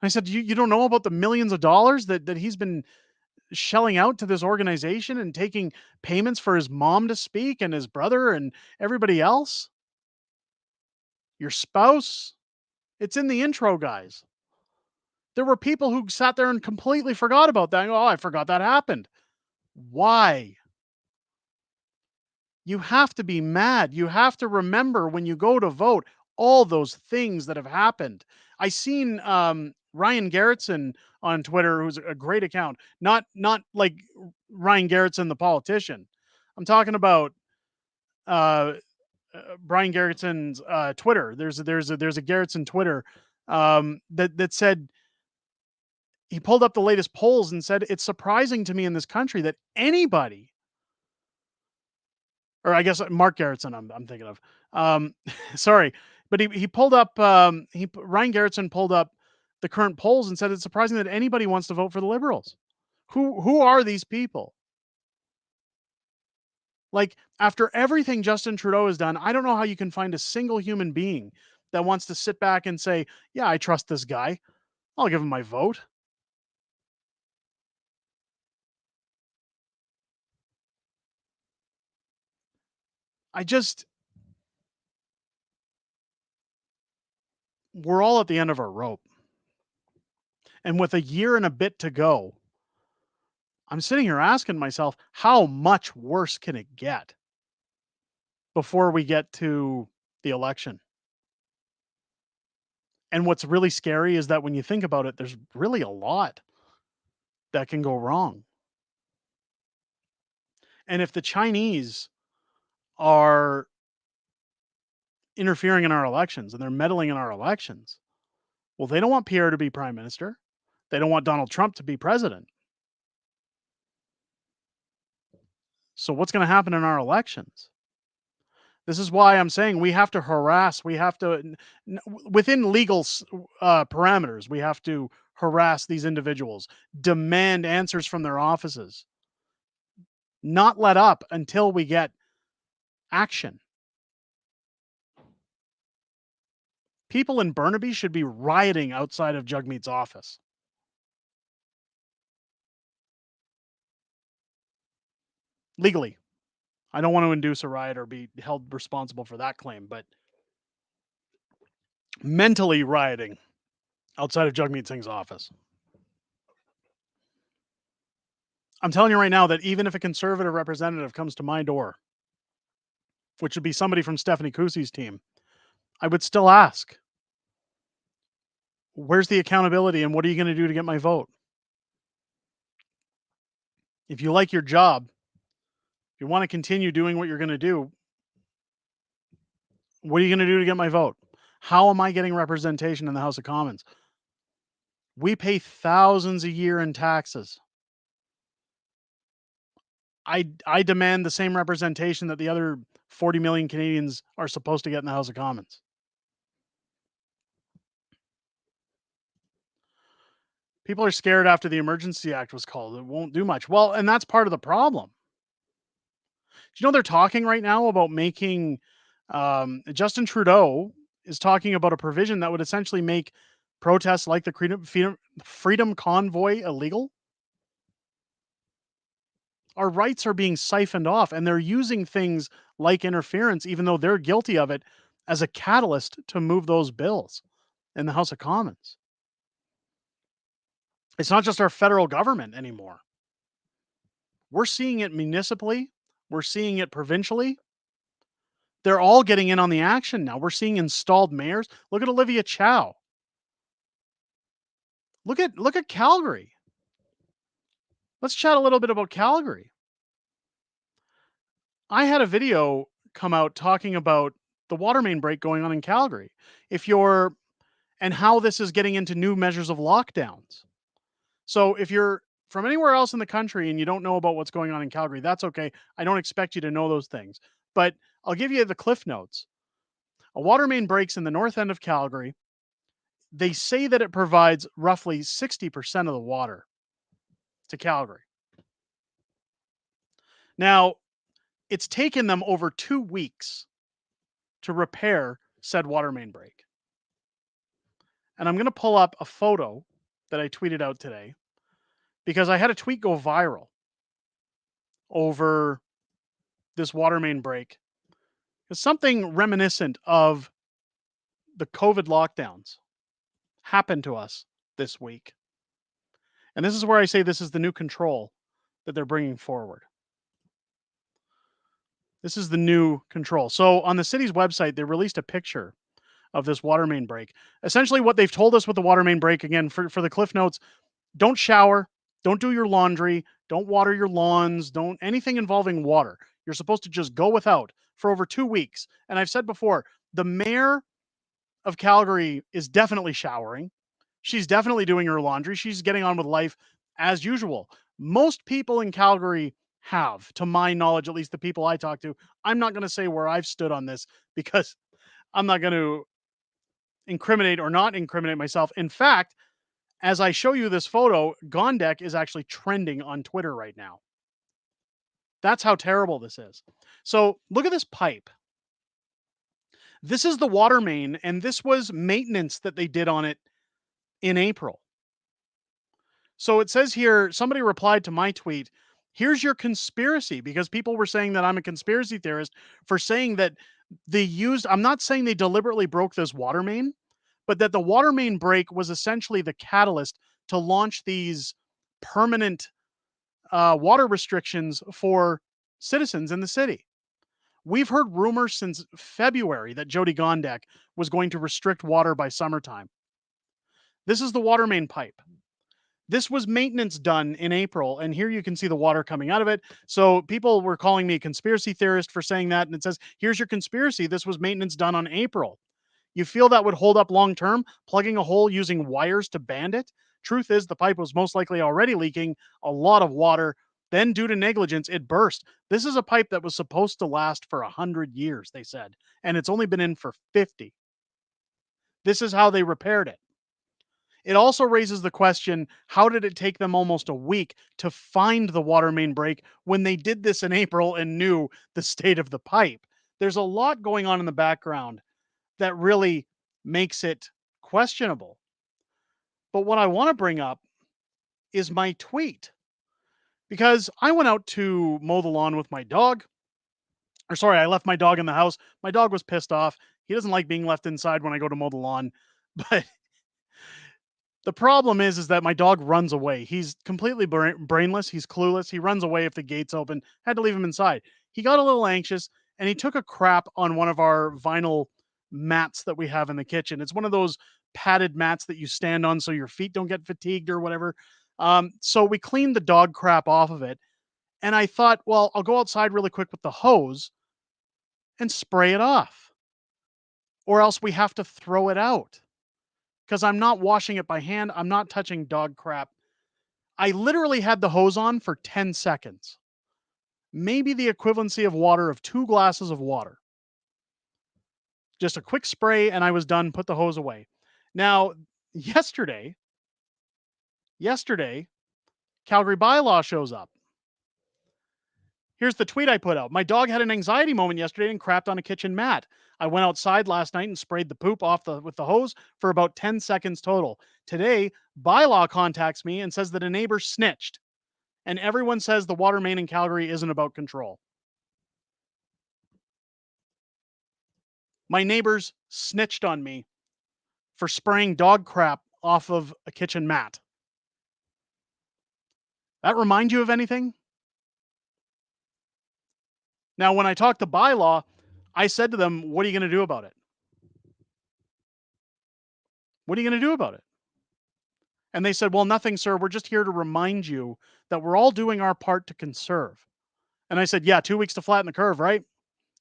S9: I said, you don't know about the millions of dollars that he's been shelling out to this organization and taking payments for his mom to speak and his brother and everybody else? Your spouse? It's in the intro, guys. There were people who sat there and completely forgot about that. Oh, I forgot that happened. Why? You have to be mad. You have to remember when you go to vote all those things that have happened. I seen Ryan Garrettson on Twitter, who's a great account. Not like Ryan Garrettson, the politician. I'm talking about Brian Garrettson's Twitter. There's a Garrettson Twitter that said, he pulled up the latest polls and said, it's surprising to me in this country that anybody, or I guess Mark Garrettson, I'm thinking of. Sorry, but he pulled up. Ryan Garrettson pulled up the current polls and said it's surprising that anybody wants to vote for the Liberals. Who are these people? Like, after everything Justin Trudeau has done, I don't know how you can find a single human being that wants to sit back and say, "Yeah, I trust this guy. I'll give him my vote." We're all at the end of our rope. And with a year and a bit to go, I'm sitting here asking myself, how much worse can it get before we get to the election? And what's really scary is that when you think about it, there's really a lot that can go wrong. And if the Chinese are interfering in our elections and they're meddling in our elections, well, they don't want Pierre to be prime minister. They don't want Donald Trump to be president. So what's going to happen in our elections? This is why I'm saying we have to harass. We have to, within legal parameters, we have to harass these individuals, demand answers from their offices, not let up until we get action. People in Burnaby should be rioting outside of Jugmeat's office. Legally. I don't want to induce a riot or be held responsible for that claim, but mentally rioting outside of Jugmeat Singh's office. I'm telling you right now that even if a conservative representative comes to my door which would be somebody from Stephanie Kusi's team, I would still ask, where's the accountability and what are you going to do to get my vote? If you like your job, if you want to continue doing what you're going to do, what are you going to do to get my vote? How am I getting representation in the House of Commons? We pay thousands a year in taxes. I demand the same representation that the other 40 million Canadians are supposed to get in the House of Commons. People are scared after the Emergency Act was called. It won't do much. Well, and that's part of the problem. Do you know they're talking right now about making Justin Trudeau is talking about a provision that would essentially make protests like the Freedom Convoy illegal? Our rights are being siphoned off, and they're using things like interference, even though they're guilty of it, as a catalyst to move those bills in the House of Commons. It's not just our federal government anymore. We're seeing it municipally. We're seeing it provincially. They're all getting in on the action now. We're seeing installed mayors. Look at Olivia Chow. Look at Calgary. Let's chat a little bit about Calgary. I had a video come out talking about the water main break going on in Calgary. And how this is getting into new measures of lockdowns. So if you're from anywhere else in the country and you don't know about what's going on in Calgary, that's okay. I don't expect you to know those things. But I'll give you the cliff notes. A water main breaks in the north end of Calgary. They say that it provides roughly 60% of the water to Calgary. Now, it's taken them over 2 weeks to repair said water main break. And I'm going to pull up a photo that I tweeted out today because I had a tweet go viral over this water main break. It's something reminiscent of the COVID lockdowns happened to us this week. And this is where I say this is the new control that they're bringing forward. This is the new control. So on the city's website, they released a picture of this water main break. Essentially what they've told us with the water main break, again, for the cliff notes, don't shower, don't do your laundry, don't water your lawns, don't anything involving water. You're supposed to just go without for over 2 weeks. And I've said before, the mayor of Calgary is definitely showering. She's definitely doing her laundry. She's getting on with life as usual. Most people in Calgary have, to my knowledge, at least the people I talk to. I'm not going to say where I've stood on this because I'm not going to incriminate or not incriminate myself. In fact, as I show you this photo, Gondek is actually trending on Twitter right now. That's how terrible this is. So look at this pipe. This is the water main, and this was maintenance that they did on it in April. So it says here, somebody replied to my tweet, here's your conspiracy, because people were saying that I'm a conspiracy theorist for saying that I'm not saying they deliberately broke this water main, but that the water main break was essentially the catalyst to launch these permanent water restrictions for citizens in the city. We've heard rumors since February that Jody Gondek was going to restrict water by summertime. This is the water main pipe. This was maintenance done in April, and here you can see the water coming out of it. So people were calling me a conspiracy theorist for saying that, and it says, here's your conspiracy. This was maintenance done on April. You feel that would hold up long term, plugging a hole using wires to band it? Truth is, the pipe was most likely already leaking a lot of water. Then, due to negligence, it burst. This is a pipe that was supposed to last for 100 years, they said, and it's only been in for 50. This is how they repaired it. It also raises the question, how did it take them almost a week to find the water main break when they did this in April and knew the state of the pipe? There's a lot going on in the background that really makes it questionable. But what I want to bring up is my tweet, because I went out to mow the lawn with my dog. I left my dog in the house. My dog was pissed off. He doesn't like being left inside when I go to mow the lawn. But the problem is that my dog runs away. He's completely brainless. He's clueless. He runs away if the gate's open. Had to leave him inside. He got a little anxious, and he took a crap on one of our vinyl mats that we have in the kitchen. It's one of those padded mats that you stand on so your feet don't get fatigued or whatever. So we cleaned the dog crap off of it. And I thought, well, I'll go outside really quick with the hose and spray it off. Or else we have to throw it out. Because I'm not washing it by hand. I'm not touching dog crap. I literally had the hose on for 10 seconds. Maybe the equivalency of water of 2 glasses of water. Just a quick spray and I was done, put the hose away. Now, yesterday, Calgary bylaw shows up. Here's the tweet I put out. My dog had an anxiety moment yesterday and crapped on a kitchen mat. I went outside last night and sprayed the poop off with the hose for about 10 seconds total. Today, bylaw contacts me and says that a neighbor snitched. And everyone says the water main in Calgary isn't about control. My neighbors snitched on me for spraying dog crap off of a kitchen mat. That remind you of anything? Now, when I talked to bylaw, I said to them, what are you going to do about it? What are you going to do about it? And they said, well, nothing, sir. We're just here to remind you that we're all doing our part to conserve. And I said, yeah, 2 weeks to flatten the curve, right?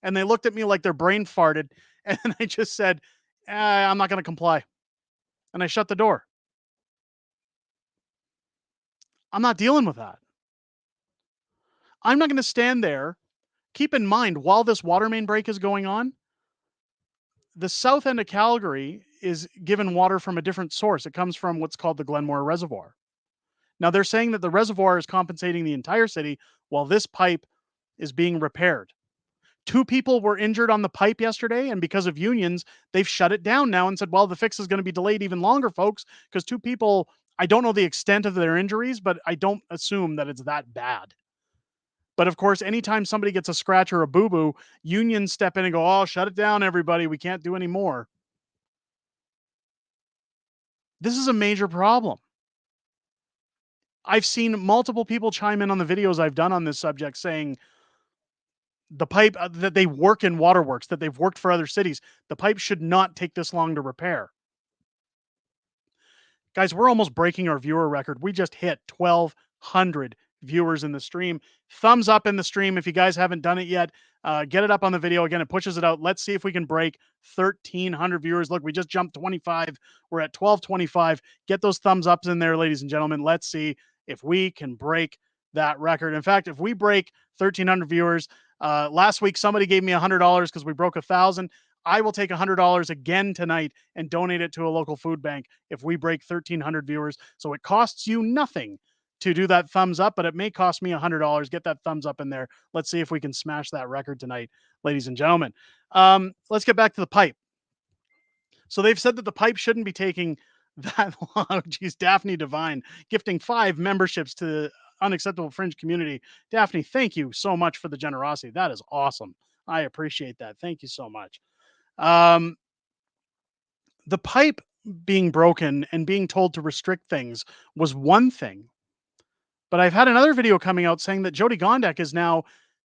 S9: And they looked at me like their brain farted. And I just said, I'm not going to comply. And I shut the door. I'm not dealing with that. I'm not going to stand there. Keep in mind, while this water main break is going on, the south end of Calgary is given water from a different source. It comes from what's called the Glenmore Reservoir. Now, they're saying that the reservoir is compensating the entire city while this pipe is being repaired. 2 people were injured on the pipe yesterday, and because of unions, they've shut it down now and said, well, the fix is going to be delayed even longer, folks, because 2 people, I don't know the extent of their injuries, but I don't assume that it's that bad. But of course, anytime somebody gets a scratch or a boo-boo, unions step in and go, oh, shut it down, everybody. We can't do any more. This is a major problem. I've seen multiple people chime in on the videos I've done on this subject saying the pipe that they work in waterworks, that they've worked for other cities, the pipe should not take this long to repair. Guys, we're almost breaking our viewer record. We just hit 1,200 viewers in the stream. Thumbs up in the stream if you guys haven't done it yet. Get it up on the video. Again, it pushes it out. Let's see if we can break 1,300 viewers. Look, we just jumped 25. We're at 1,225. Get those thumbs ups in there, ladies and gentlemen. Let's see if we can break that record. In fact, if we break 1,300 viewers, last week somebody gave me $100 because we broke 1,000. I will take $100 again tonight and donate it to a local food bank if we break 1,300 viewers. So it costs you nothing to do that thumbs up, but it may cost me $100. Get that thumbs up in there. Let's see if we can smash that record tonight, ladies and gentlemen. Let's get back to the pipe. So they've said that the pipe shouldn't be taking that long. Geez, Daphne Divine gifting 5 memberships to the Unacceptable Fringe community. Daphne, thank you so much for the generosity. That is awesome. I appreciate that. Thank you so much. The pipe being broken and being told to restrict things was one thing. But I've had another video coming out saying that Jody Gondek is now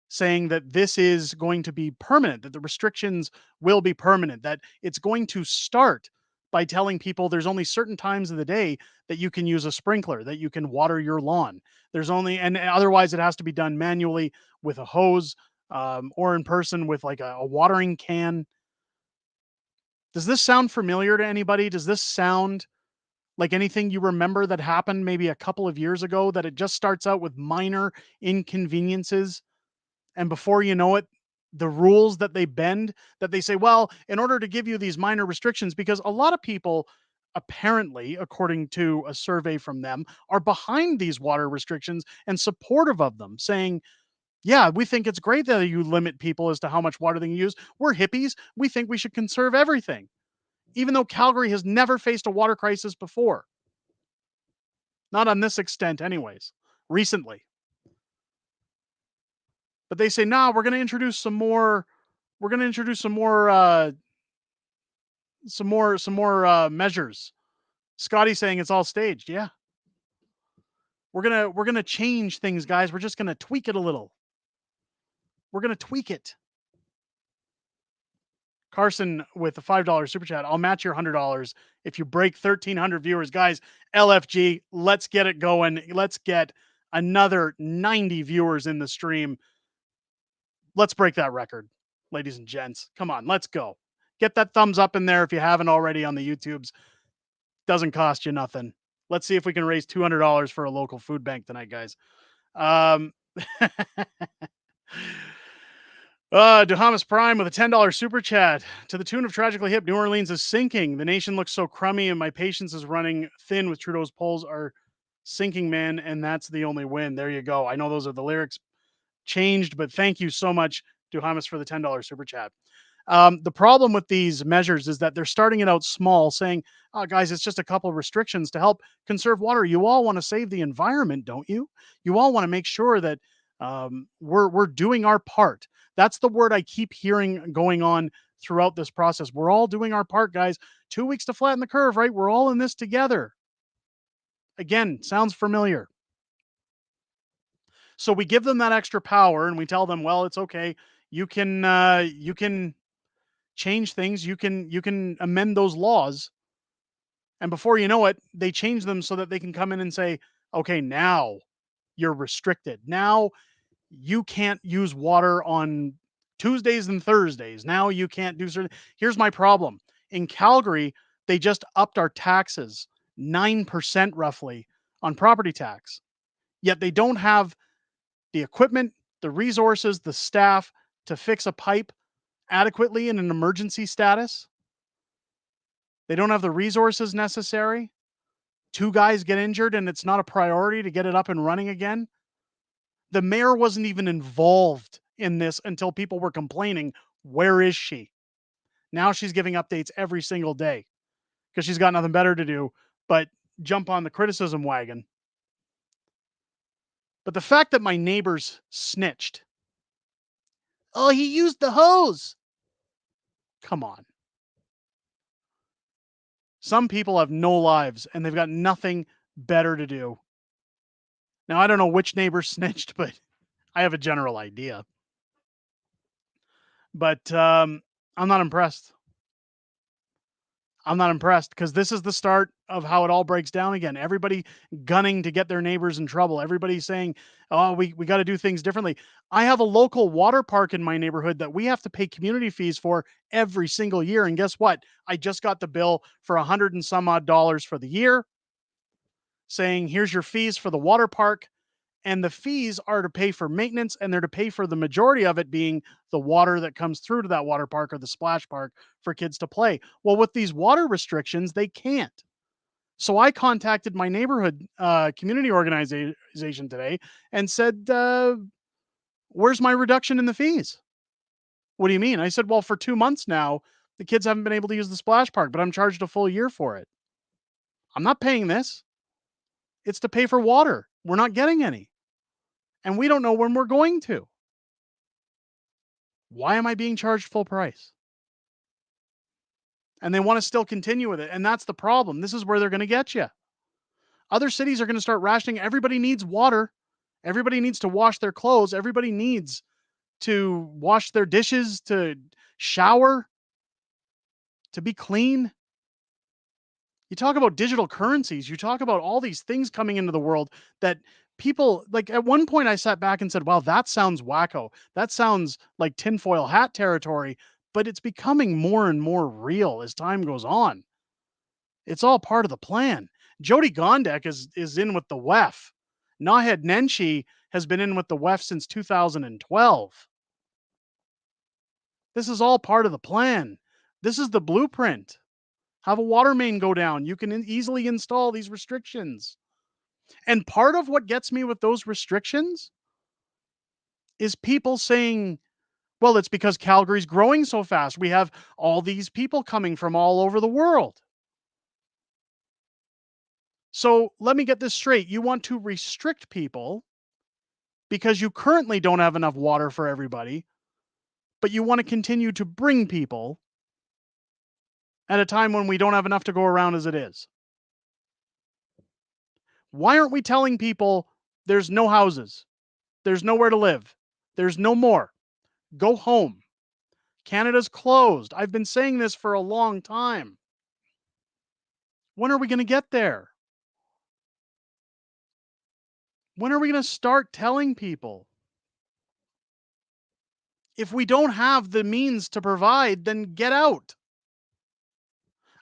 S9: saying that this is going to be permanent, that the restrictions will be permanent, that it's going to start by telling people there's only certain times of the day that you can use a sprinkler, that you can water your lawn. There's only, and otherwise it has to be done manually with a hose or in person with like a watering can. Does this sound familiar to anybody? Does this sound like anything you remember that happened maybe a couple of years ago, that it just starts out with minor inconveniences? And before you know it, the rules that they bend, that they say, well, in order to give you these minor restrictions, because a lot of people, apparently, according to a survey from them, are behind these water restrictions and supportive of them, saying, yeah, we think it's great that you limit people as to how much water they can use. We're hippies. We think we should conserve everything. Even though Calgary has never faced a water crisis before. Not on this extent anyways, recently. But they say, nah, we're going to introduce some more measures. Scotty's saying it's all staged. Yeah. We're going to change things, guys. We're just going to tweak it a little. We're going to tweak it. Carson with a $5 super chat. I'll match your $100 if you break 1,300 viewers. Guys, LFG, let's get it going. Let's get another 90 viewers in the stream. Let's break that record, ladies and gents. Come on, let's go. Get that thumbs up in there if you haven't already on the YouTubes. Doesn't cost you nothing. Let's see if we can raise $200 for a local food bank tonight, guys. Duhamas Prime with a $10 super chat. To the tune of Tragically Hip, New Orleans is sinking. The nation looks so crummy, and my patience is running thin with Trudeau's polls are sinking, man, and that's the only win. There you go. I know those are the lyrics changed, but thank you so much, Duhamas, for the $10 super chat. The problem with these measures is that they're starting it out small, saying, oh, guys, it's just a couple of restrictions to help conserve water. You all want to save the environment, don't you? You all want to make sure that we're doing our part. That's the word I keep hearing going on throughout this process. We're all doing our part, guys. 2 weeks to flatten the curve, right? We're all in this together. Again, sounds familiar. So we give them that extra power and we tell them, well, it's okay. You can change things. You can amend those laws. And before you know it, they change them so that they can come in and say, okay, now you're restricted. Now you can't use water on Tuesdays and Thursdays. Now you can't do certain. Here's my problem. In Calgary, they just upped our taxes 9% roughly on property tax. Yet they don't have the equipment, the resources, the staff to fix a pipe adequately in an emergency status. They don't have the resources necessary. 2 guys get injured and it's not a priority to get it up and running again. The mayor wasn't even involved in this until people were complaining, where is she? Now she's giving updates every single day because she's got nothing better to do but jump on the criticism wagon. But the fact that my neighbors snitched. Oh, he used the hose. Come on. Some people have no lives and they've got nothing better to do. Now, I don't know which neighbor snitched, but I have a general idea. But I'm not impressed. I'm not impressed because this is the start of how it all breaks down again. Everybody gunning to get their neighbors in trouble. Everybody saying, oh, we got to do things differently. I have a local water park in my neighborhood that we have to pay community fees for every single year. And guess what? I just got the bill for $100 and some odd for the year saying, here's your fees for the water park. And the fees are to pay for maintenance and they're to pay for the majority of it being the water that comes through to that water park or the splash park for kids to play. Well, with these water restrictions, they can't. So I contacted my neighborhood community organization today and said, where's my reduction in the fees? What do you mean? I said, well, for 2 months now, the kids haven't been able to use the splash park, but I'm charged a full year for it. I'm not paying this. It's to pay for water. We're not getting any. And we don't know when we're going to. Why am I being charged full price? And they want to still continue with it. And that's the problem. This is where they're going to get you. Other cities are going to start rationing. Everybody needs water. Everybody needs to wash their clothes. Everybody needs to wash their dishes, to shower, to be clean. You talk about digital currencies. You talk about all these things coming into the world that people, like at one point I sat back and said, wow, that sounds wacko. That sounds like tinfoil hat territory, but it's becoming more and more real as time goes on. It's all part of the plan. Jody Gondek is in with the WEF. Nahed Nenshi has been in with the WEF since 2012. This is all part of the plan. This is the blueprint. Have a water main go down. You can easily install these restrictions. And part of what gets me with those restrictions is people saying, well, it's because Calgary's growing so fast. We have all these people coming from all over the world. So let me get this straight. You want to restrict people because you currently don't have enough water for everybody, but you want to continue to bring people at a time when we don't have enough to go around as it is. Why aren't we telling people there's no houses, there's nowhere to live, there's no more? Go home. Canada's closed. I've been saying this for a long time. When are we going to get there? When are we going to start telling people? If we don't have the means to provide, then get out.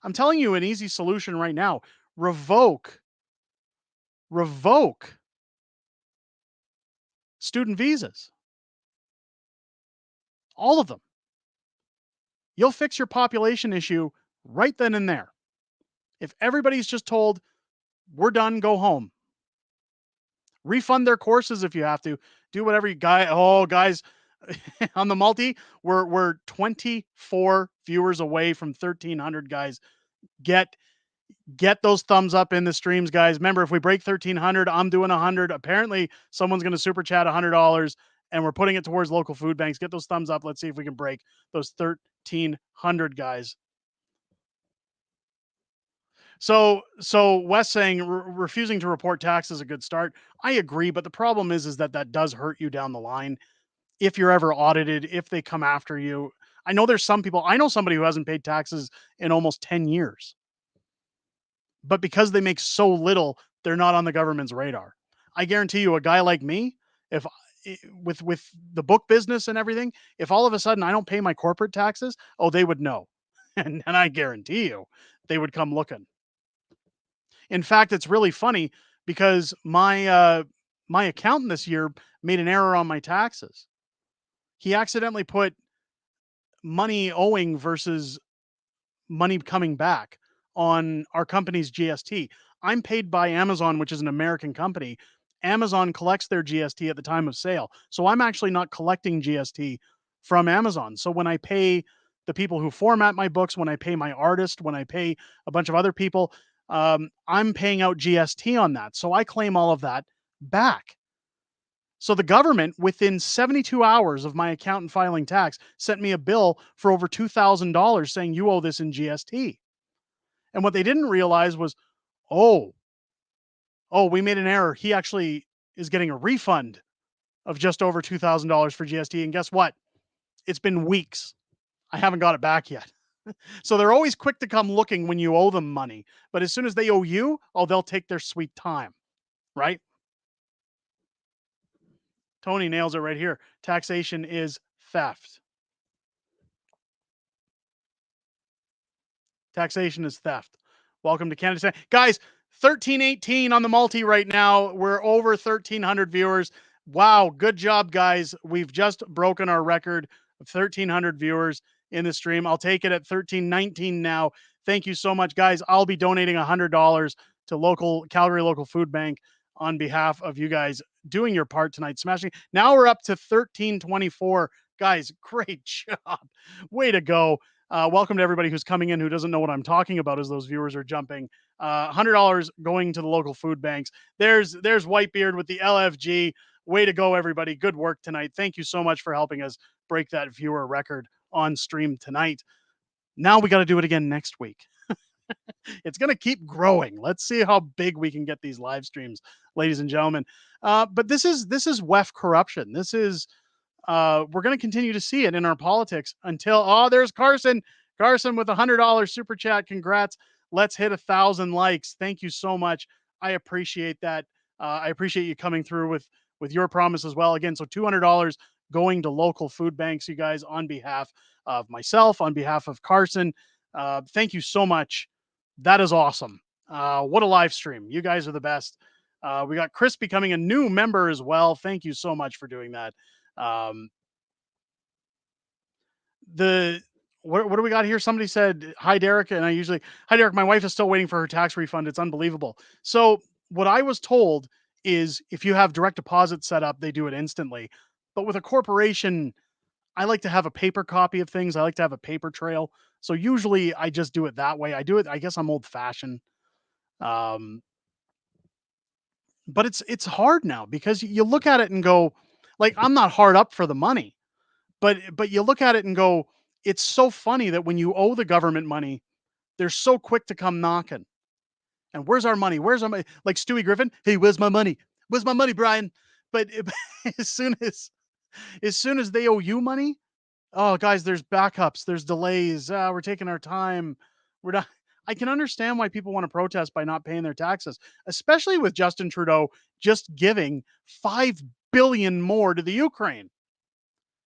S9: I'm telling you an easy solution right now. Revoke student visas. All of them. You'll fix your population issue right then and there. If everybody's just told, we're done, go home. Refund their courses if you have to. Do whatever you guys, on the multi, we're 24 viewers away from 1,300, guys. Get those thumbs up in the streams, guys. Remember, if we break 1,300, I'm doing 100. Apparently, someone's going to super chat $100, and we're putting it towards local food banks. Get those thumbs up. Let's see if we can break those 1,300, guys. So Wes saying refusing to report tax is a good start. I agree, but the problem is that does hurt you down the line. If you're ever audited, if they come after you. I know there's some people, I know somebody who hasn't paid taxes in almost 10 years. But because they make so little, they're not on the government's radar. I guarantee you a guy like me, if with the book business and everything, if all of a sudden I don't pay my corporate taxes, they would know. And I guarantee you they would come looking. In fact, it's really funny because my accountant this year made an error on my taxes. He accidentally put money owing versus money coming back on our company's GST. I'm paid by Amazon, which is an American company. Amazon collects their GST at the time of sale. So I'm actually not collecting GST from Amazon. So when I pay the people who format my books, when I pay my artist, when I pay a bunch of other people, I'm paying out GST on that. So I claim all of that back. So the government, within 72 hours of my accountant filing tax, sent me a bill for over $2,000 saying you owe this in GST. And what they didn't realize was, we made an error. He actually is getting a refund of just over $2,000 for GST. And guess what? It's been weeks. I haven't got it back yet. So they're always quick to come looking when you owe them money. But as soon as they owe you, they'll take their sweet time, right? Tony nails it right here. Taxation is theft. Taxation is theft. Welcome to Canada. Guys, 1318 on the multi right now. We're over 1,300 viewers. Wow, good job, guys. We've just broken our record of 1,300 viewers in the stream. I'll take it at 1,319 now. Thank you so much, guys. I'll be donating $100 to Calgary local food bank on behalf of you guys doing your part tonight, smashing. Now we're up to 1,324. Guys, great job. Way to go. Welcome to everybody who's coming in who doesn't know what I'm talking about as those viewers are jumping. $100 going to the local food banks. There's Whitebeard with the LFG. Way to go, everybody. Good work tonight. Thank you so much for helping us break that viewer record on stream tonight. Now we got to do it again next week. It's going to keep growing. Let's see how big we can get these live streams, ladies and gentlemen. But this is WEF corruption. This is we're going to continue to see it in our politics until there's Carson with $100 super chat. Congrats. Let's hit 1,000 likes. Thank you so much. I appreciate that. I appreciate you coming through with your promise as well. Again, so $200 going to local food banks, you guys, on behalf of myself, on behalf of Carson. Thank you so much. That is awesome. What a live stream. You guys are the best. We got Chris becoming a new member as well. Thank you so much for doing that. What do we got here? Somebody said, hi, Derek. And hi, Derek. My wife is still waiting for her tax refund. It's unbelievable. So what I was told is if you have direct deposit set up, they do it instantly. But with a corporation, I like to have a paper copy of things. I like to have a paper trail. So usually I just do it that way. I guess I'm old fashioned. But it's hard now because you look at it and go, like, I'm not hard up for the money, but you look at it and go, it's so funny that when you owe the government money, they're so quick to come knocking. And where's our money? Where's our money? Like Stewie Griffin. Hey, where's my money? Where's my money, Brian? But as soon as they owe you money, oh, guys, there's backups, there's delays. We're taking our time. We're not. I can understand why people want to protest by not paying their taxes, especially with Justin Trudeau just giving $5 billion more to the Ukraine.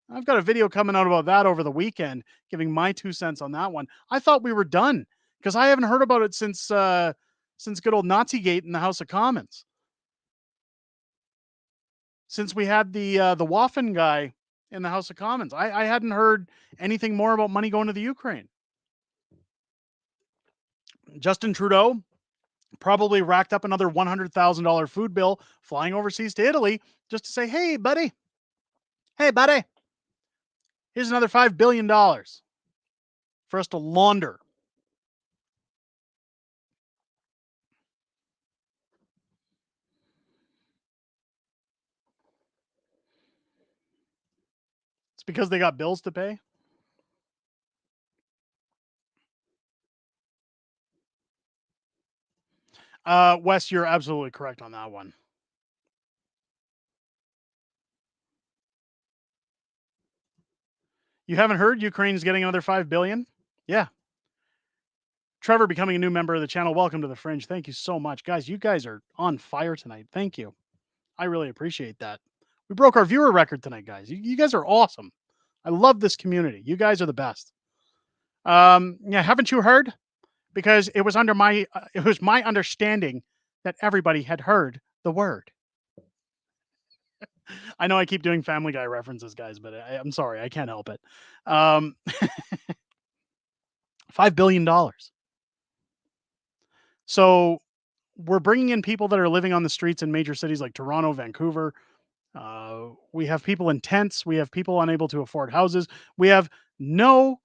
S9: I've got a video coming out about that over the weekend, giving my 2 cents on that one. I thought we were done because I haven't heard about it since good old Nazigate in the House of Commons. Since we had the Waffen guy in the House of Commons, I hadn't heard anything more about money going to the Ukraine. Justin Trudeau probably racked up another $100,000 food bill flying overseas to Italy just to say, hey, buddy, here's another $5 billion for us to launder. It's because they got bills to pay. Wes, you're absolutely correct on that one. You haven't heard Ukraine's getting another $5 billion? Yeah. Trevor becoming a new member of the channel. Welcome to the Fringe. Thank you so much. Guys, you guys are on fire tonight. Thank you. I really appreciate that. We broke our viewer record tonight, guys. You guys are awesome. I love this community. You guys are the best. Yeah, haven't you heard? Because it was my understanding that everybody had heard the word. I know I keep doing Family Guy references, guys, but I'm sorry, I can't help it. $5 billion. So we're bringing in people that are living on the streets in major cities like Toronto, Vancouver. We have people in tents. We have people unable to afford houses. We have no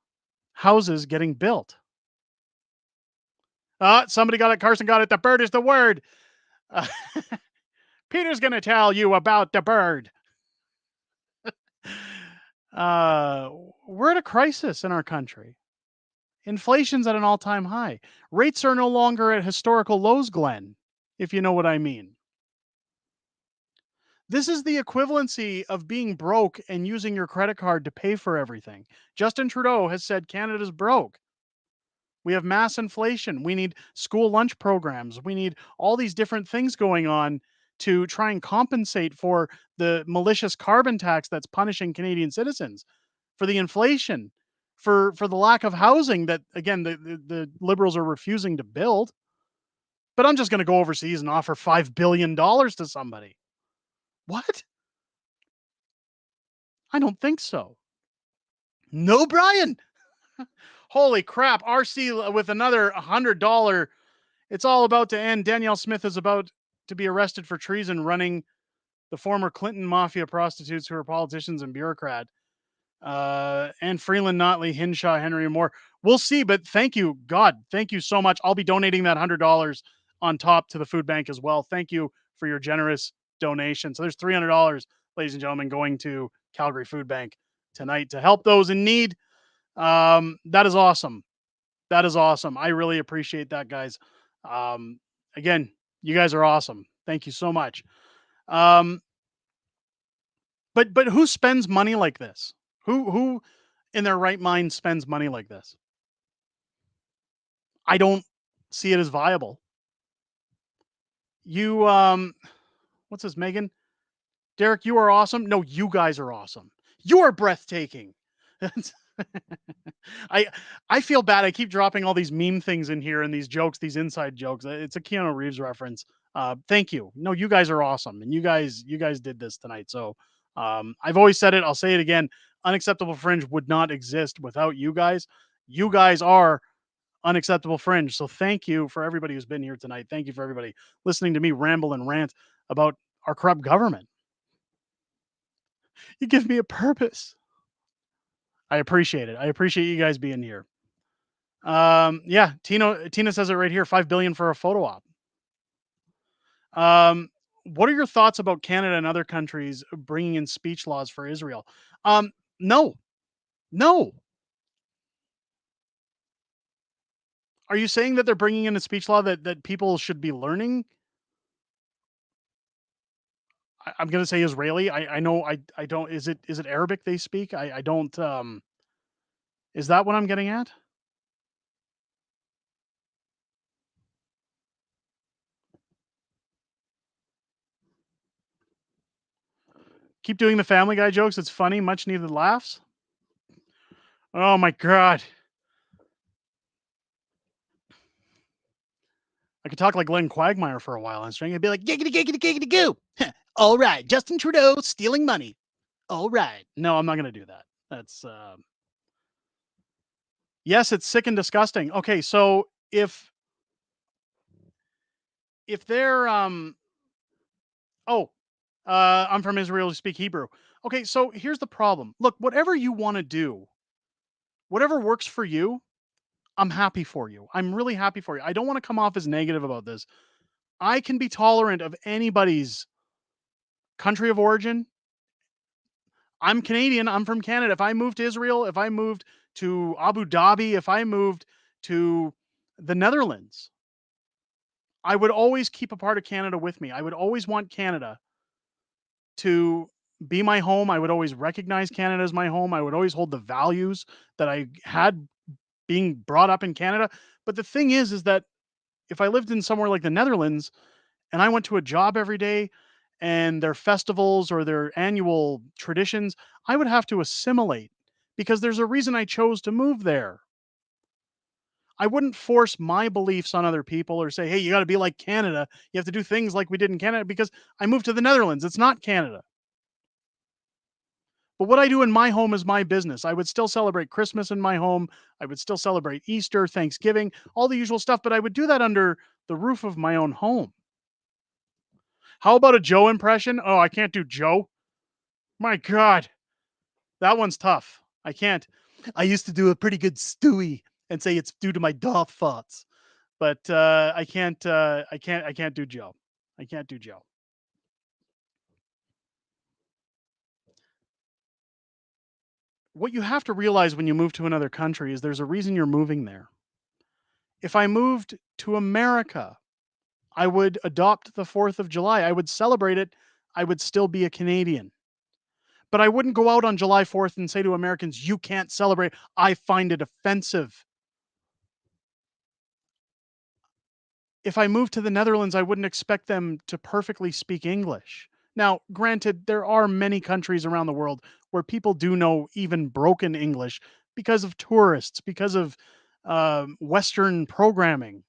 S9: houses getting built. Somebody got it. Carson got it. The bird is the word. Peter's going to tell you about the bird. We're at a crisis in our country. Inflation's at an all-time high. Rates are no longer at historical lows, Glenn, if you know what I mean. This is the equivalency of being broke and using your credit card to pay for everything. Justin Trudeau has said Canada's broke. We have mass inflation. We need school lunch programs. We need all these different things going on to try and compensate for the malicious carbon tax that's punishing Canadian citizens, for the inflation, for the lack of housing that, again, the Liberals are refusing to build. But I'm just going to go overseas and offer $5 billion to somebody. What? I don't think so. No, Brian. Holy crap. RC with another $100. It's all about to end. Danielle Smith is about to be arrested for treason, running the former Clinton mafia prostitutes who are politicians and bureaucrat. And Freeland, Notley, Hinshaw, Henry, and more. We'll see, but thank you. God, thank you so much. I'll be donating that $100 on top to the food bank as well. Thank you for your generous donation. So there's $300, ladies and gentlemen, going to Calgary Food Bank tonight to help those in need. That is awesome. That is awesome. I really appreciate that, guys. Again, you guys are awesome. Thank you so much. But who spends money like this? Who in their right mind spends money like this? I don't see it as viable. You what's this, Megan? Derek, you are awesome. No, you guys are awesome. You are breathtaking. I feel bad. I keep dropping all these meme things in here and these jokes, these inside jokes. It's a Keanu Reeves reference. Thank you. No, you guys are awesome, and you guys did this tonight. So I've always said it. I'll say it again. Unacceptable Fringe would not exist without you guys. You guys are Unacceptable Fringe. So thank you for everybody who's been here tonight. Thank you for everybody listening to me ramble and rant about our corrupt government. You give me a purpose. I appreciate it. I appreciate you guys being here. Yeah, Tina says it right here, $5 billion for a photo op. What are your thoughts about Canada and other countries bringing in speech laws for Israel? No. Are you saying that they're bringing in a speech law that people should be learning? I'm going to say Israeli. I know I don't. Is it Arabic they speak? I don't. Is that what I'm getting at? Keep doing the Family Guy jokes. It's funny. Much needed laughs. Oh my god. I could talk like Glenn Quagmire for a while on string. I'd be like, giggity, giggity, giggity, goo. All right. Justin Trudeau stealing money. All right. No, I'm not going to do that. That's, yes, it's sick and disgusting. Okay. So if they're, I'm from Israel, to speak Hebrew. Okay. So here's the problem. Look, whatever you want to do, whatever works for you, I'm happy for you. I'm really happy for you. I don't want to come off as negative about this. I can be tolerant of anybody's country of origin. I'm Canadian. I'm from Canada. If I moved to Israel, if I moved to Abu Dhabi, if I moved to the Netherlands, I would always keep a part of Canada with me. I would always want Canada to be my home. I would always recognize Canada as my home. I would always hold the values that I had being brought up in Canada. But the thing is that if I lived in somewhere like the Netherlands and I went to a job every day and their festivals or their annual traditions, I would have to assimilate because there's a reason I chose to move there. I wouldn't force my beliefs on other people or say, hey, you got to be like Canada. You have to do things like we did in Canada because I moved to the Netherlands. It's not Canada. But what I do in my home is my business. I would still celebrate Christmas in my home. I would still celebrate Easter, Thanksgiving, all the usual stuff, but I would do that under the roof of my own home. How about a Joe impression? Oh, I can't do Joe. My God. That one's tough. I can't. I used to do a pretty good Stewie and say it's due to my doth thoughts, but I can't. I can't do Joe. I can't do Joe. What you have to realize when you move to another country is there's a reason you're moving there. If I moved to America, I would adopt the 4th of July. I would celebrate it. I would still be a Canadian. But I wouldn't go out on July 4th and say to Americans, you can't celebrate. I find it offensive. If I moved to the Netherlands, I wouldn't expect them to perfectly speak English. Now, granted, there are many countries around the world where people do know even broken English because of tourists, because of Western programming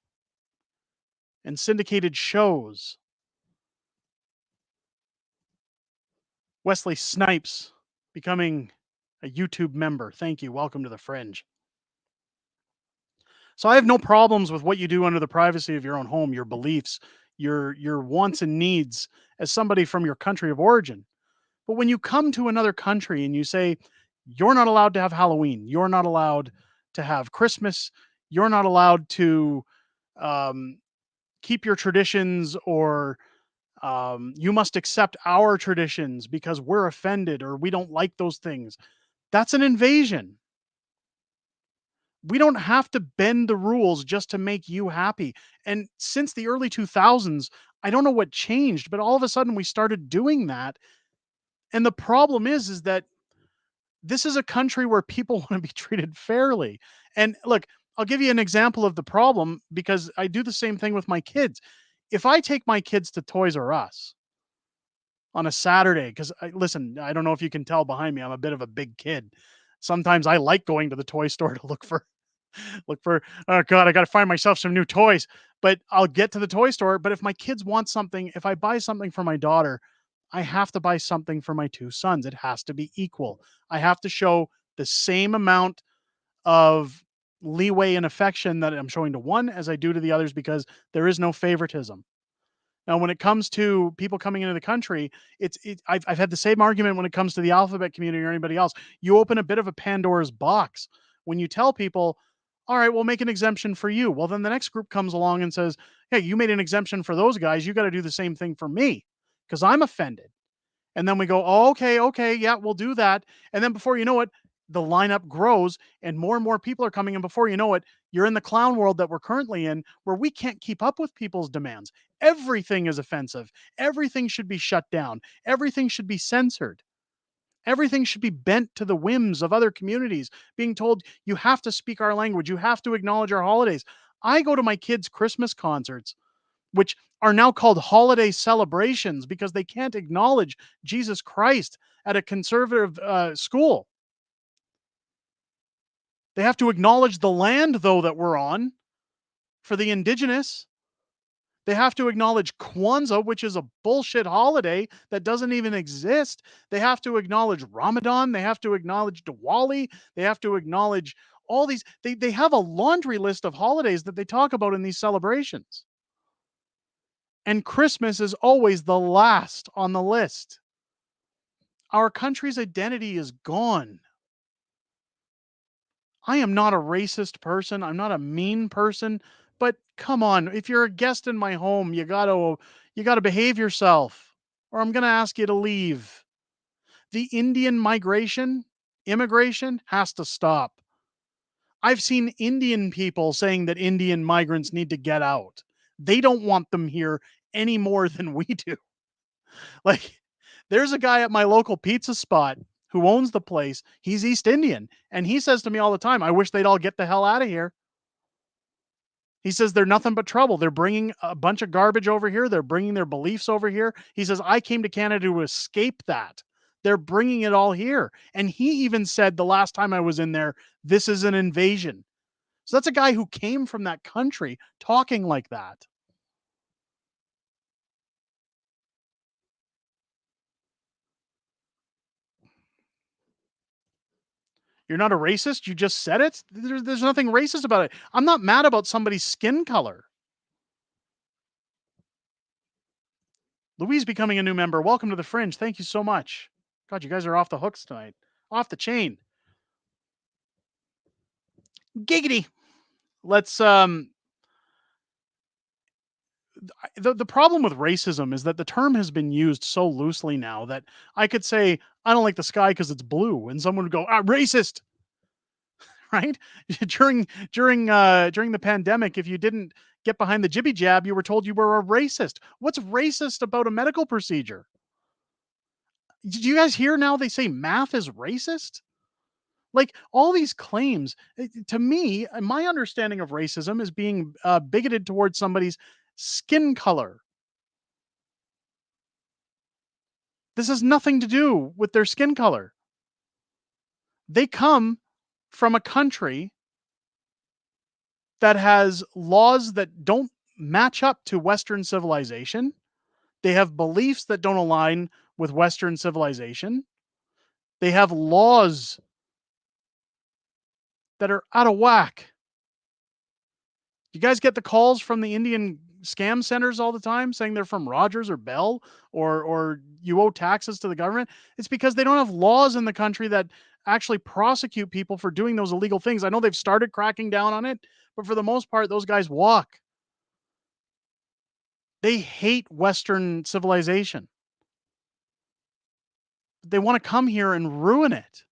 S9: and syndicated shows. Wesley Snipes becoming a YouTube member. Thank you. Welcome to the Fringe. So I have no problems with what you do under the privacy of your own home, your beliefs, your wants and needs as somebody from your country of origin. But when you come to another country and you say, you're not allowed to have Halloween, you're not allowed to have Christmas, you're not allowed to keep your traditions, or you must accept our traditions because we're offended or we don't like those things. That's an invasion. We don't have to bend the rules just to make you happy. And since the early 2000s, I don't know what changed, but all of a sudden we started doing that. And the problem is that this is a country where people want to be treated fairly. And look, I'll give you an example of the problem because I do the same thing with my kids. If I take my kids to Toys R Us on a Saturday, because listen, I don't know if you can tell behind me, I'm a bit of a big kid. Sometimes I like going to the toy store to look for, oh God, I got to find myself some new toys. But I'll get to the toy store. But if my kids want something, if I buy something for my daughter, I have to buy something for my two sons. It has to be equal. I have to show the same amount of leeway and affection that I'm showing to one as I do to the others because there is no favoritism. Now, when it comes to people coming into the country, I've had the same argument when it comes to the alphabet community or anybody else. You open a bit of a Pandora's box when you tell people, all right, we'll make an exemption for you. Well, then the next group comes along and says, hey, you made an exemption for those guys. You got to do the same thing for me because I'm offended. And then we go, oh, okay, yeah, we'll do that. And then before you know it, the lineup grows and more people are coming in. Before you know it, you're in the clown world that we're currently in, where we can't keep up with people's demands. Everything is offensive. Everything should be shut down. Everything should be censored. Everything should be bent to the whims of other communities, being told you have to speak our language, you have to acknowledge our holidays. I go to my kids' Christmas concerts, which are now called holiday celebrations because they can't acknowledge Jesus Christ at a conservative school. They have to acknowledge the land, though, that we're on for the indigenous. They have to acknowledge Kwanzaa, which is a bullshit holiday that doesn't even exist. They have to acknowledge Ramadan. They have to acknowledge Diwali. They have to acknowledge all these. They have a laundry list of holidays that they talk about in these celebrations. And Christmas is always the last on the list. Our country's identity is gone. I am not a racist person. I'm not a mean person, but come on, if you're a guest in my home, you got to behave yourself or I'm going to ask you to leave. The Indian immigration has to stop. I've seen Indian people saying that Indian migrants need to get out. They don't want them here any more than we do. Like, there's a guy at my local pizza spot who owns the place. He's East Indian. And he says to me all the time, I wish they'd all get the hell out of here. He says they're nothing but trouble. They're bringing a bunch of garbage over here. They're bringing their beliefs over here. He says, I came to Canada to escape that. They're bringing it all here. And he even said the last time I was in there, this is an invasion. So that's a guy who came from that country talking like that. You're not a racist? You just said it? There's nothing racist about it. I'm not mad about somebody's skin color. Louise becoming a new member. Welcome to the Fringe. Thank you so much. God, you guys are off the hooks tonight. Off the chain. Giggity. Let's the problem with racism is that the term has been used so loosely now that I could say I don't like the sky because it's blue, and someone would go, racist. Right? during the pandemic, if you didn't get behind the jibby jab, you were told you were a racist. What's racist about a medical procedure? Did you guys hear now they say math is racist? Like all these claims, to me, my understanding of racism is being bigoted towards somebody's skin color. This has nothing to do with their skin color. They come from a country that has laws that don't match up to Western civilization. They have beliefs that don't align with Western civilization. They have laws that are out of whack. You guys get the calls from the Indian scam centers all the time saying they're from Rogers or Bell or you owe taxes to the government? It's because they don't have laws in the country that actually prosecute people for doing those illegal things. I know they've started cracking down on it, but for the most part, those guys walk. They hate Western civilization. They want to come here and ruin it.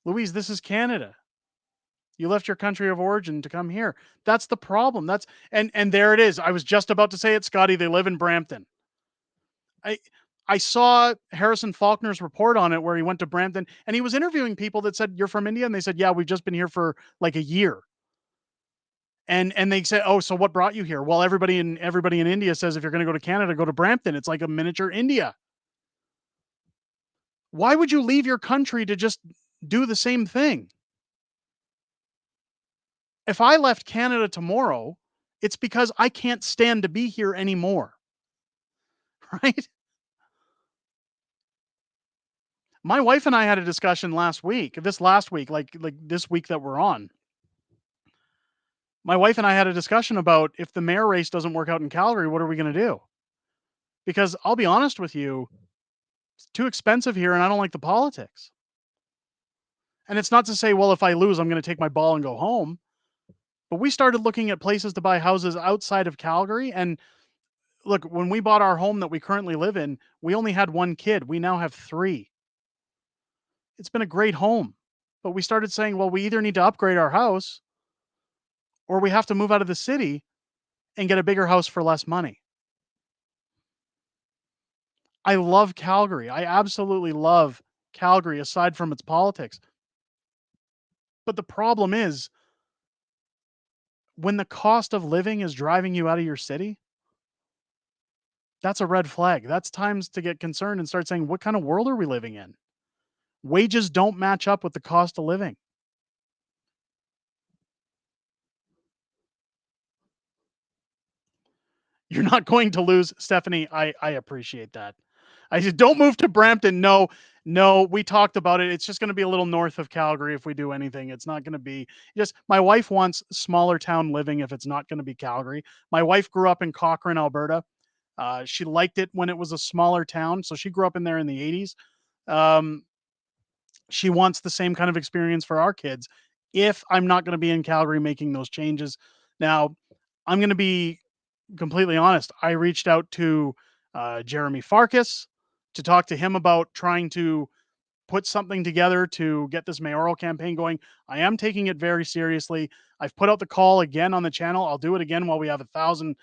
S9: Louise, this is Canada. You left your country of origin to come here. That's the problem. And there it is. I was just about to say it, Scotty. They live in Brampton. I saw Harrison Faulkner's report on it where he went to Brampton and he was interviewing people that said, you're from India? And they said, yeah, we've just been here for like a year. And they said, oh, so what brought you here? Well, everybody in India says if you're going to go to Canada, go to Brampton. It's like a miniature India. Why would you leave your country to just do the same thing? If I left Canada tomorrow, it's because I can't stand to be here anymore. Right? My wife and I had a discussion last week, like this week that we're on. My wife and I had a discussion about if the mayor race doesn't work out in Calgary, what are we going to do? Because I'll be honest with you, it's too expensive here and I don't like the politics. And it's not to say, well, if I lose, I'm going to take my ball and go home. But we started looking at places to buy houses outside of Calgary, and look, when we bought our home that we currently live in, we only had one kid. We now have three. It's been a great home. But we started saying, well, we either need to upgrade our house or we have to move out of the city and get a bigger house for less money. I love Calgary. I absolutely love Calgary aside from its politics. But the problem is when the cost of living is driving you out of your city, that's a red flag. That's times to get concerned and start saying, what kind of world are we living in? Wages don't match up with the cost of living. You're not going to lose, Stephanie. I appreciate that. I said, don't move to Brampton. No, we talked about it. It's just going to be a little north of Calgary if we do anything. It's not going to be just, my wife wants smaller town living if it's not going to be Calgary. My wife grew up in Cochrane, Alberta. She liked it when it was a smaller town. So she grew up in there in the 80s. She wants the same kind of experience for our kids if I'm not going to be in Calgary making those changes. Now, I'm going to be completely honest. I reached out to Jeremy Farkas to talk to him about trying to put something together to get this mayoral campaign going. I am taking it very seriously. I've put out the call again on the channel. I'll do it again while we have 1,000+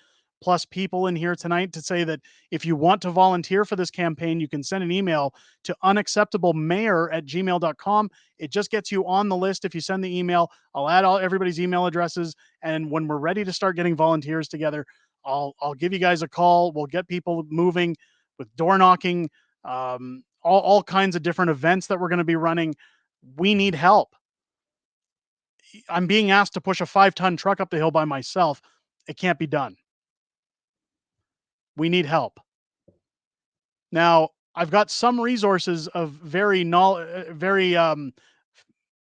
S9: people in here tonight to say that if you want to volunteer for this campaign, you can send an email to unacceptablemayor@gmail.com. It just gets you on the list if you send the email. I'll add everybody's email addresses, and when we're ready to start getting volunteers together, I'll give you guys a call. We'll get people moving with door knocking, all kinds of different events that we're going to be running. We need help. I'm being asked to push a 5-ton truck up the hill by myself. It can't be done. We need help. Now, I've got some resources of very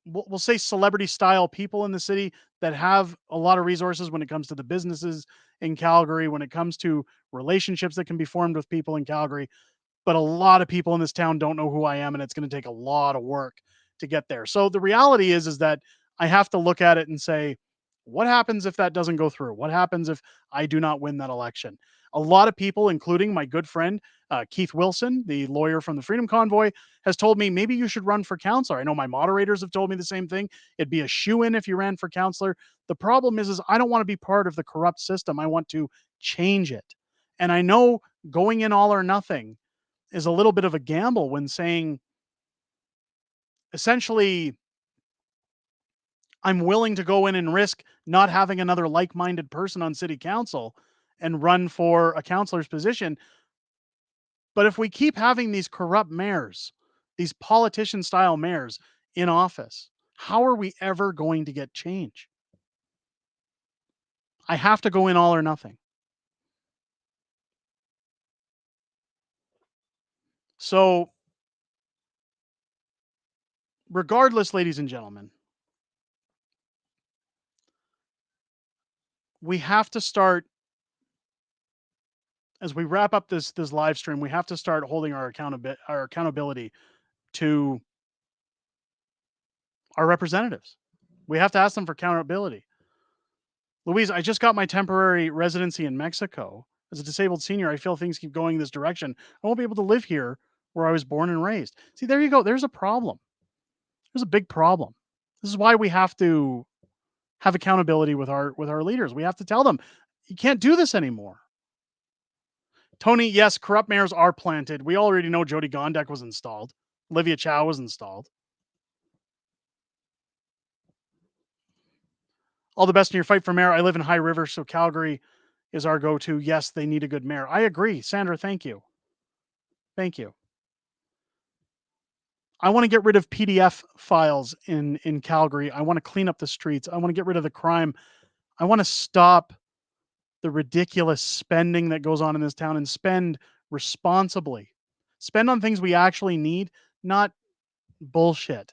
S9: we'll say celebrity style people in the city that have a lot of resources when it comes to the businesses in Calgary, when it comes to relationships that can be formed with people in Calgary. But a lot of people in this town don't know who I am, and it's going to take a lot of work to get there. So the reality is that I have to look at it and say, what happens if that doesn't go through? What happens if I do not win that election? A lot of people, including my good friend Keith Wilson, the lawyer from the Freedom Convoy, has told me maybe you should run for councillor. I know my moderators have told me the same thing. It'd be a shoe-in if you ran for councillor. The problem is I don't want to be part of the corrupt system. I want to change it. And I know going in all or nothing is a little bit of a gamble when saying, essentially, I'm willing to go in and risk not having another like-minded person on city council and run for a councillor's position. But if we keep having these corrupt mayors, these politician-style mayors in office, how are we ever going to get change? I have to go in all or nothing. So, regardless, ladies and gentlemen, we have to start, as we wrap up this live stream, we have to start holding our accountability to our representatives. We have to ask them for accountability. Louise, I just got my temporary residency in Mexico. As a disabled senior, I feel things keep going this direction. I won't be able to live here where I was born and raised. See, there you go. There's a problem. There's a big problem. This is why we have to have accountability with our leaders. We have to tell them, you can't do this anymore. Tony, yes, corrupt mayors are planted. We already know Jody Gondek was installed. Olivia Chow was installed. All the best in your fight for mayor. I live in High River, so Calgary is our go-to. Yes, they need a good mayor. I agree. Sandra, thank you. Thank you. I want to get rid of PDF files in Calgary. I want to clean up the streets. I want to get rid of the crime. I want to stop the ridiculous spending that goes on in this town and spend responsibly. Spend on things we actually need, not bullshit.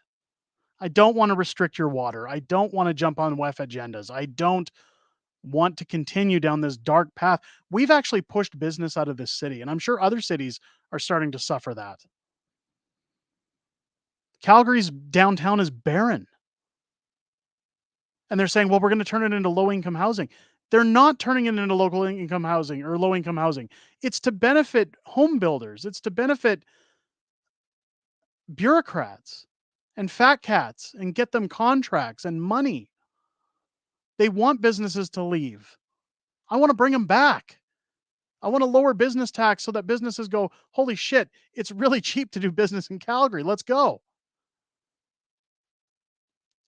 S9: I don't want to restrict your water. I don't want to jump on WEF agendas. I don't want to continue down this dark path. We've actually pushed business out of this city, and I'm sure other cities are starting to suffer that. Calgary's downtown is barren. And they're saying, well, we're going to turn it into low-income housing. They're not turning it into local income housing or low income housing. It's to benefit home builders. It's to benefit bureaucrats and fat cats and get them contracts and money. They want businesses to leave. I want to bring them back. I want to lower business tax so that businesses go, holy shit, it's really cheap to do business in Calgary. Let's go.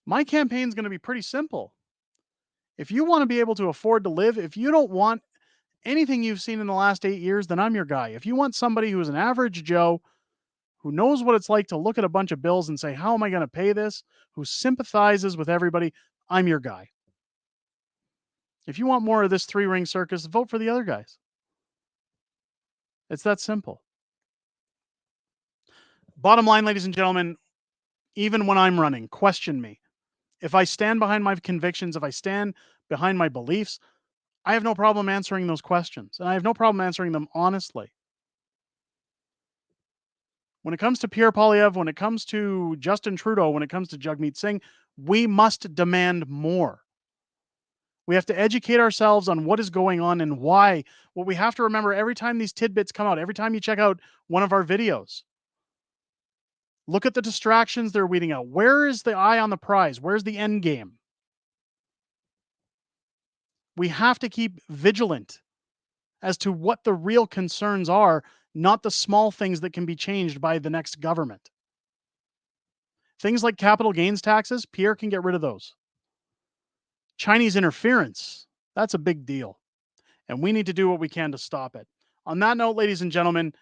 S9: My campaign's going to be pretty simple. If you want to be able to afford to live, if you don't want anything you've seen in the last 8 years, then I'm your guy. If you want somebody who is an average Joe, who knows what it's like to look at a bunch of bills and say, how am I going to pay this? Who sympathizes with everybody, I'm your guy. If you want more of this three-ring circus, vote for the other guys. It's that simple. Bottom line, ladies and gentlemen, even when I'm running, question me. If I stand behind my convictions, if I stand behind my beliefs, I have no problem answering those questions. And I have no problem answering them honestly. When it comes to Pierre Poilievre, when it comes to Justin Trudeau, when it comes to Jagmeet Singh, we must demand more. We have to educate ourselves on what is going on and why. What we have to remember every time these tidbits come out, every time you check out one of our videos, look at the distractions they're weeding out. Where is the eye on the prize? Where's the end game? We have to keep vigilant as to what the real concerns are, not the small things that can be changed by the next government. Things like capital gains taxes, Pierre can get rid of those. Chinese interference, that's a big deal. And we need to do what we can to stop it. On that note, ladies and gentlemen,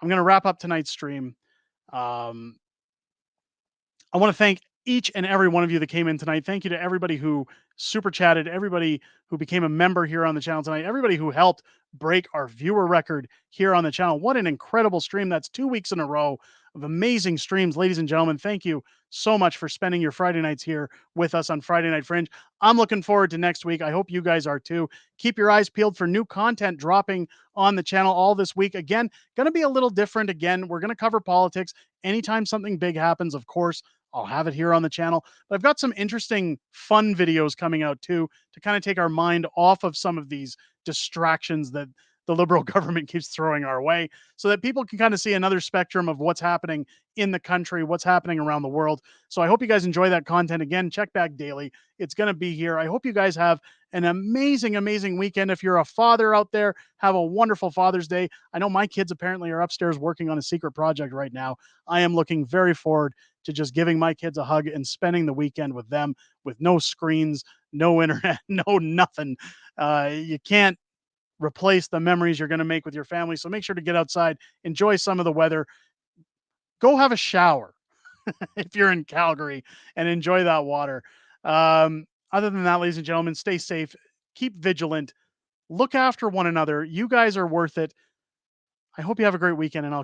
S9: I'm going to wrap up tonight's stream. I want to thank each and every one of you that came in tonight. Thank you to everybody who super chatted, everybody who became a member here on the channel tonight, everybody who helped break our viewer record here on the channel. What an incredible stream. That's 2 weeks in a row of amazing streams. Ladies and gentlemen, thank you so much for spending your Friday nights here with us on Friday Night Fringe. I'm looking forward to next week. I hope you guys are too. Keep your eyes peeled for new content dropping on the channel all this week. Again, going to be a little different again. We're going to cover politics. Anytime something big happens, of course, I'll have it here on the channel. But I've got some interesting, fun videos coming out too to kind of take our mind off of some of these distractions that the Liberal government keeps throwing our way so that people can kind of see another spectrum of what's happening in the country, what's happening around the world. So I hope you guys enjoy that content. Again, check back daily. It's going to be here. I hope you guys have an amazing, amazing weekend. If you're a father out there, have a wonderful Father's Day. I know my kids apparently are upstairs working on a secret project right now. I am looking very forward to just giving my kids a hug and spending the weekend with them with no screens, no internet, no nothing. You can't replace the memories you're going to make with your family. So make sure to get outside, enjoy some of the weather, go have a shower if you're in Calgary and enjoy that water. Other than that, ladies and gentlemen, stay safe, keep vigilant, look after one another. You guys are worth it. I hope you have a great weekend, and I'll